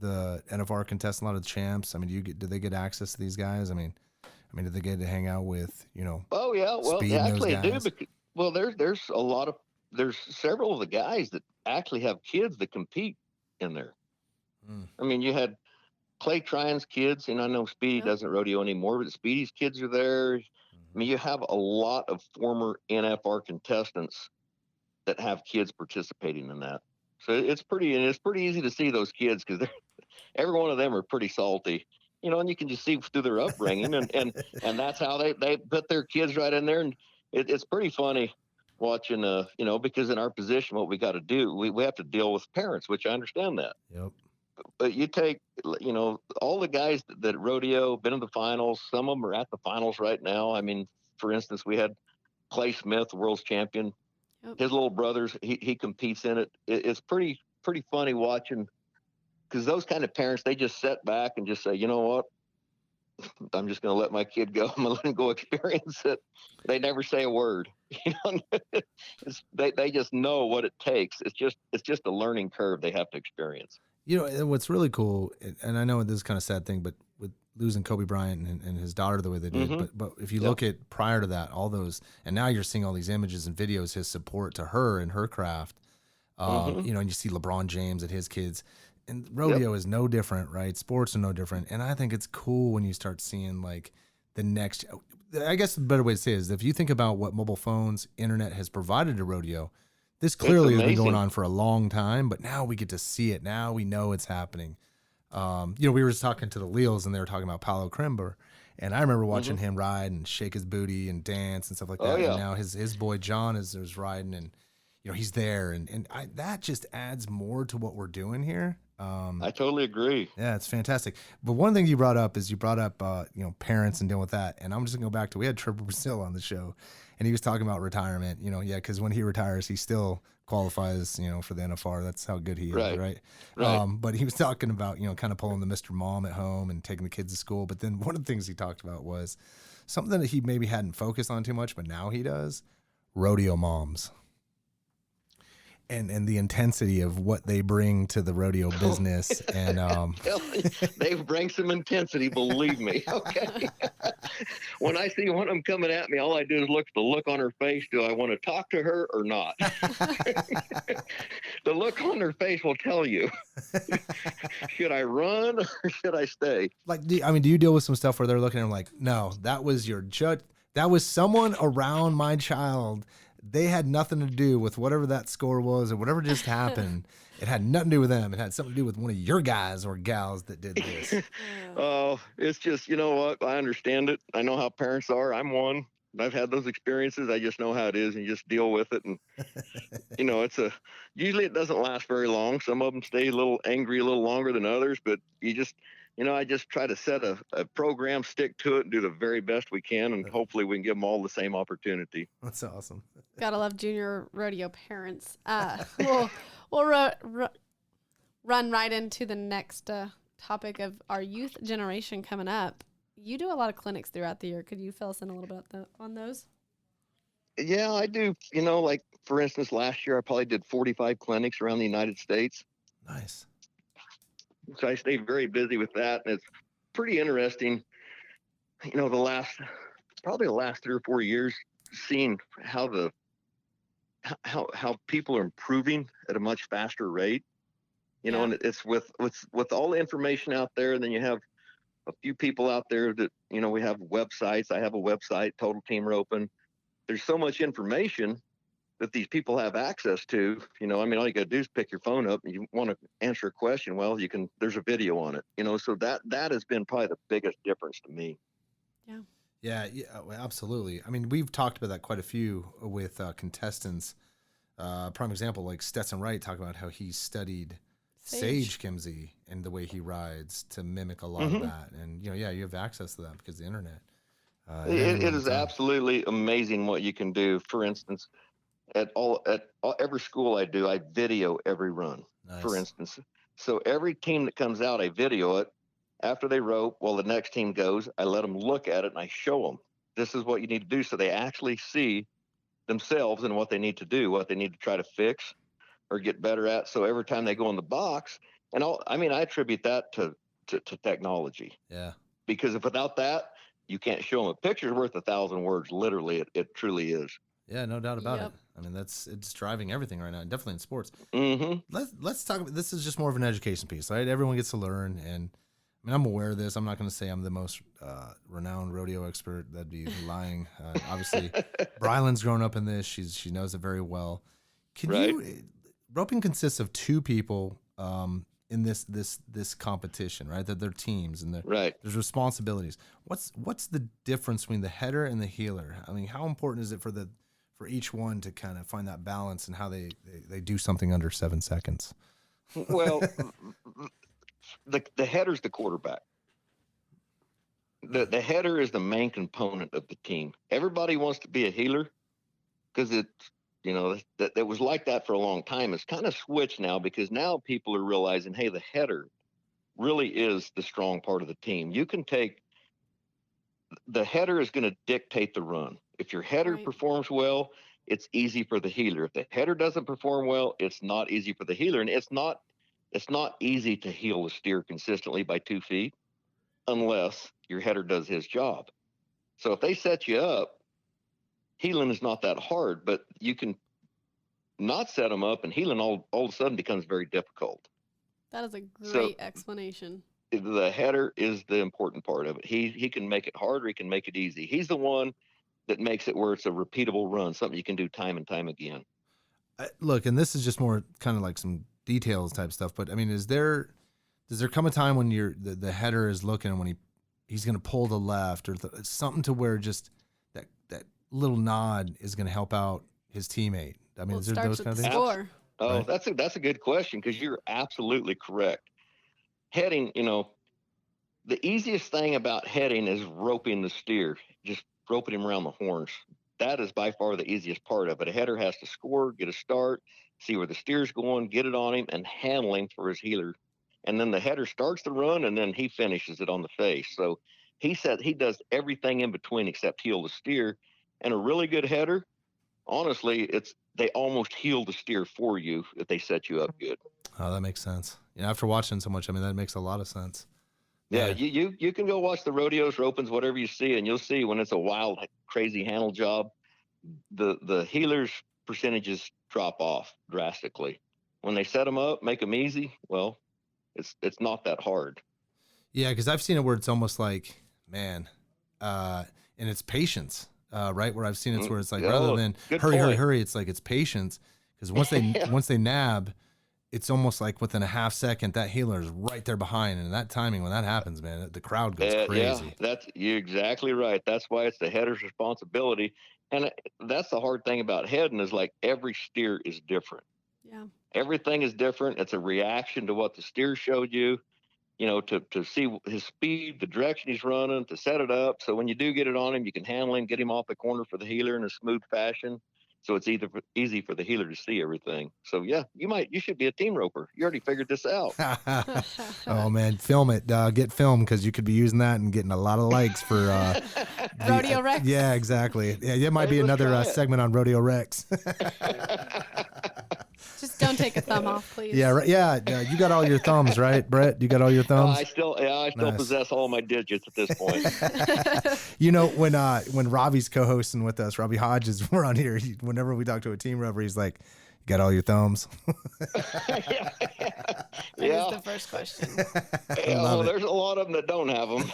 NFR contestants, a lot of the champs? I mean, do they get access to these guys? I mean, do they get to hang out with, Oh yeah, well, Speed they and those actually do. guys? Well, there's several of the guys that actually have kids that compete in there. I mean, you had Clay Tryon's kids, and I know Speedy doesn't rodeo anymore, but Speedy's kids are there. I mean, you have a lot of former NFR contestants that have kids participating in that. So it's pretty easy to see those kids because every one of them are pretty salty, and you can just see through their upbringing, and that's how they put their kids right in there, and it's pretty funny watching, because in our position, what we got to do, we have to deal with parents, which I understand that. Yep. But you take, all the guys that rodeo, been in the finals, some of them are at the finals right now. I mean, for instance, we had Clay Smith, world's champion. His little brothers, he competes in it. It's pretty funny watching, because those kind of parents, they just sit back and just say, you know what, I'm just going to let my kid go. I'm going to let him go experience it. They never say a word. They just know what it takes. It's just a learning curve they have to experience. What's really cool, and I know this is kind of sad thing, but with losing Kobe Bryant and his daughter the way they did, but if you look at prior to that, all those, and now you're seeing all these images and videos, his support to her and her craft, and you see LeBron James and his kids, and rodeo is no different, right? Sports are no different, and I think it's cool when you start seeing like the next. I guess the better way to say it is if you think about what mobile phones, internet has provided to rodeo. This clearly has been going on for a long time, but now we get to see it. Now we know it's happening. We were just talking to the Leals, and they were talking about Paulo Crember, and I remember watching him ride and shake his booty and dance and stuff like that. And now his boy John is riding, and he's there, and that just adds more to what we're doing here. I totally agree. Yeah, it's fantastic. But one thing you brought up parents and dealing with that, and I'm just gonna go back to, we had Trevor Brazil on the show. And he was talking about retirement, because when he retires, he still qualifies, for the NFR. That's how good he is, right? But he was talking about, kind of pulling the Mr. Mom at home and taking the kids to school. But then one of the things he talked about was something that he maybe hadn't focused on too much, but now he does: rodeo moms. And the intensity of what they bring to the rodeo business. And they bring some intensity, believe me. Okay. When I see one of them coming at me, all I do is look at the look on her face. Do I want to talk to her or not? The look on her face will tell you. Should I run or should I stay? Like, do you deal with some stuff where they're looking at him like, no, that was your judge. That was someone around my child. They had nothing to do with whatever that score was or whatever just happened. It had nothing to do with them. It had something to do with one of your guys or gals that did this. Oh, it's just, you know what? I understand it. I know how parents are. I'm one. I've had those experiences. I just know how it is, and you just deal with it. And, usually it doesn't last very long. Some of them stay a little angry a little longer than others, but I just try to set a program, stick to it, and do the very best we can, and hopefully we can give them all the same opportunity. That's awesome. Gotta love junior rodeo parents. We'll run right into the next topic of our youth generation coming up. You do a lot of clinics throughout the year. Could you fill us in a little bit on those? Yeah, I do. Like, for instance, last year I probably did 45 clinics around the United States. Nice. So I stay very busy with that, and it's pretty interesting. The last 3 or 4 years, seeing how people are improving at a much faster rate. And it's with all the information out there, and then you have a few people out there that we have websites. I have a website, Total Team Roping. There's so much information that these people have access to. All you got to do is pick your phone up and you want to answer a question. Well, you can, there's a video on it, so that has been probably the biggest difference to me. Yeah, absolutely. We've talked about that quite a few with contestants. Prime example, like Stetson Wright, talking about how he studied Sage Kimsey and the way he rides to mimic a lot of that. And, you have access to that because of the internet. It is absolutely amazing what you can do. For instance, at every school I do, I video every run. Nice. For instance, so every team that comes out, I video it, After they rope, well, the next team goes, I let them look at it and I show them, this is what you need to do. So they actually see themselves and what they need to do, what they need to try to fix or get better at. So every time they go in the box, and I attribute that to technology. Yeah. Because if without that, you can't show them. A picture's worth 1,000 words. Literally, it truly is. Yeah, no doubt about it. I mean, it's driving everything right now, definitely in sports. Mm-hmm. Let's talk about, this is just more of an education piece, right? Everyone gets to learn, and I mean, I'm aware of this. I'm not going to say I'm the most renowned rodeo expert. That'd be lying. Obviously, Brylan's grown up in this. She knows it very well. Roping consists of two people in this competition, right? That they're teams and there's responsibilities. What's the difference between the header and the heeler? I mean, how important is it for each one to kind of find that balance and how they do something under 7 seconds? Well, the header's the quarterback. The header is the main component of the team. Everybody wants to be a heeler because it's, that was like that for a long time. It's kind of switched now because now people are realizing, hey, the header really is the strong part of the team. You can take the header is going to dictate the run. If your header performs well, it's easy for the heeler. If the header doesn't perform well, it's not easy for the heeler. And it's not easy to heel a steer consistently by 2 feet unless your header does his job. So if they set you up, heeling is not that hard, but you can not set them up, and heeling all of a sudden becomes very difficult. That is a great explanation. The header is the important part of it. He can make it hard or he can make it easy. He's the one that makes it where it's a repeatable run, something you can do time and time again. Look, and this is just more kind of like some details type stuff, but I mean, does there come a time when the header is looking and when he's going to pull the left or something to where just that little nod is going to help out his teammate? I mean, is there those kind of things? Score. Oh, right. That's a good question because you're absolutely correct. Heading, the easiest thing about heading is roping the steer, just roping him around the horns. That is by far the easiest part of it. A header has to score, get a start, see where the steer's going, get it on him, and handling for his heeler. And then the header starts the run, and then he finishes it on the face. So he does everything in between except heel the steer. And a really good header, honestly, they almost heel the steer for you if they set you up good. Oh, that makes sense. After watching so much, I mean, that makes a lot of sense. Yeah, you can go watch the rodeos, ropings, whatever you see, and you'll see when it's a wild, crazy handle job, the heelers' percentages drop off drastically. When they set them up, make them easy, well, it's not that hard. Yeah, because I've seen it where it's almost like, man, and it's patience, right? Where I've seen it where it's like rather than hurry, it's like it's patience because once they nab, it's almost like within a half second that heeler is right there behind, and that timing when that happens, man, the crowd goes crazy. Yeah, you're exactly right. That's why it's the header's responsibility, and that's the hard thing about heading is like every steer is different. Yeah, everything is different. It's a reaction to what the steer showed you. To see his speed, the direction he's running, to set it up. So when you do get it on him, you can handle him, get him off the corner for the heeler in a smooth fashion. So it's easy for the heeler to see everything. So yeah, you should be a team roper. You already figured this out. Oh man, film it. Get filmed because you could be using that and getting a lot of likes for Rodeo Rex. Yeah, exactly. Yeah, it might be another segment on Rodeo Rex. Just don't take a thumb off, please. Yeah, right. Yeah, you got all your thumbs, right, Bret? You got all your thumbs. I still nice. Possess all my digits at this point. When Robbie's co-hosting with us, Robbie Hodges, we're on here. Whenever we talk to a team roper, he's like, "You got all your thumbs?" That is the first question. There's a lot of them that don't have them.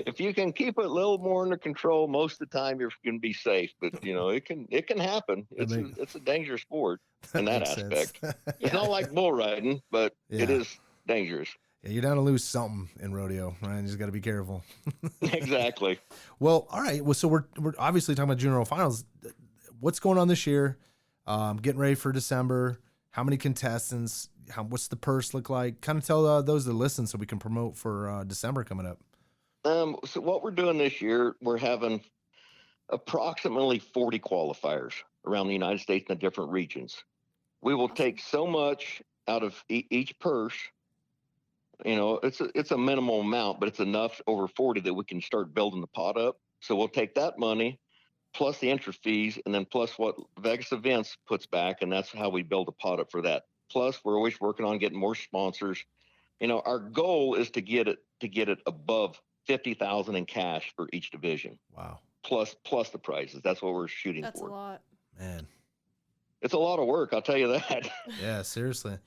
if you can keep it a little more under control, most of the time you're going to be safe. But it can happen. It's a dangerous sport in that aspect. It's not like bull riding, but it is dangerous. Yeah, you're down to lose something in rodeo, right? You just got to be careful. Exactly. Well, all right. Well, so we're obviously talking about junior finals. What's going on this year? Getting ready for December. How many contestants? What's the purse look like? Kind of tell those that listen so we can promote for December coming up. So what we're doing this year, we're having approximately 40 qualifiers around the United States in the different regions. We will take so much out of each purse You know, it's a minimal amount, but it's enough over 40 that we can start building the pot up. So we'll take that money plus the entry fees, and then plus what Vegas Events puts back, and that's how we build a pot up for that. Plus, we're always working on getting more sponsors. You know, our goal is to get it above 50,000 in cash for each division. Wow. Plus the prizes. That's what we're shooting for. That's a lot. Man. It's a lot of work, I'll tell you that. Yeah, seriously.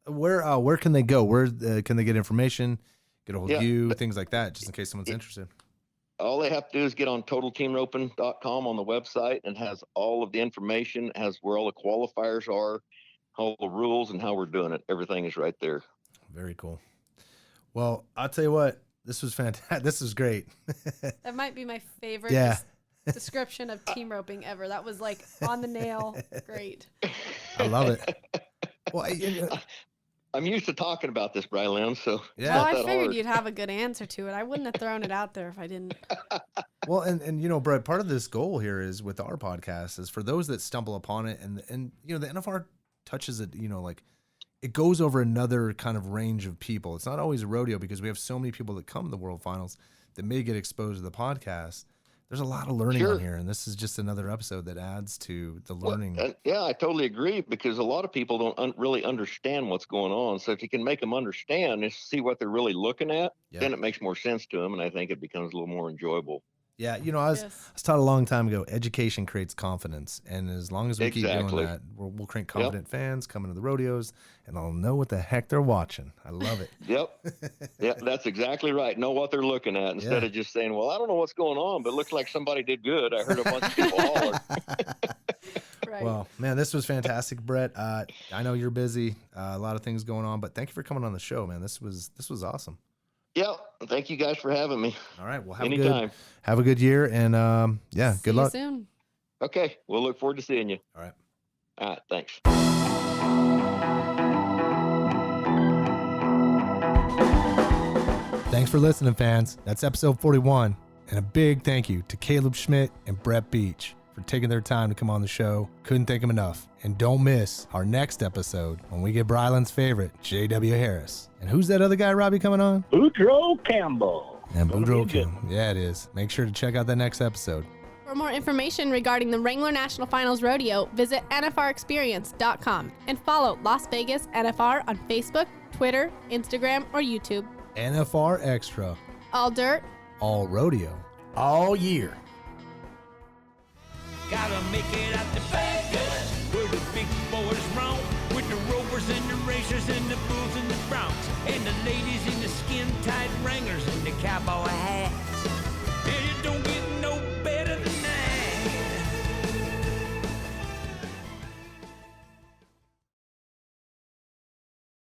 Where can they go? Where can they get information, get a hold of you, things like that, just in case someone's interested? All they have to do is get on totalteamroping.com on the website, and has all of the information, has where all the qualifiers are, all the rules, and how we're doing it. Everything is right there. Very cool. Well, I'll tell you what, this was fantastic. This was great. That might be my favorite description of team roping ever. That was like on the nail. Great. I love it. Well, I'm used to talking about this, Brylan, so yeah. Well, I figured you'd have a good answer to it. I wouldn't have thrown it out there if I didn't. Well, and you know, Brett, part of this goal here is with our podcast is for those that stumble upon it, and you know, the NFR touches it, you know, like it goes over another kind of range of people. It's not always a rodeo because we have so many people that come to the World Finals that may get exposed to the podcast. There's a lot of learning on here, and this is just another episode that adds to the learning. Well, yeah, I totally agree, because a lot of people don't really understand what's going on. So if you can make them understand and see what they're really looking at, then it makes more sense to them, and I think it becomes a little more enjoyable. Yeah, you know, I was taught a long time ago, education creates confidence. And as long as we keep doing that, we'll create confident fans coming to the rodeos, and they'll know what the heck they're watching. I love it. Yep, that's exactly right. Know what they're looking at instead of just saying, well, I don't know what's going on, but it looks like somebody did good. I heard a bunch of people holler. Right. Well, man, this was fantastic, Brett. I know you're busy, a lot of things going on, but thank you for coming on the show, man. This was awesome. Yeah, thank you guys for having me. All right, well, have a good year, and good luck. See you soon. Okay, we'll look forward to seeing you. All right. All right, thanks. Thanks for listening, fans. That's episode 41, and a big thank you to Caleb Smidt and Bret Beach for taking their time to come on the show. Couldn't thank them enough. And don't miss our next episode when we get Brylan's favorite, J.W. Harris. And who's that other guy, Robbie, coming on? Boudreaux Campbell. And Boudreaux Campbell. Yeah, it is. Make sure to check out that next episode. For more information regarding the Wrangler National Finals Rodeo, visit NFRexperience.com and follow Las Vegas NFR on Facebook, Twitter, Instagram, or YouTube. NFR Extra. All dirt. All rodeo. All year. Gotta make it out to Vegas, where the big boys roam, with the rovers and the racers and the bulls and the broncs, and the ladies in the skin-tight wranglers and the cowboy hats. And it don't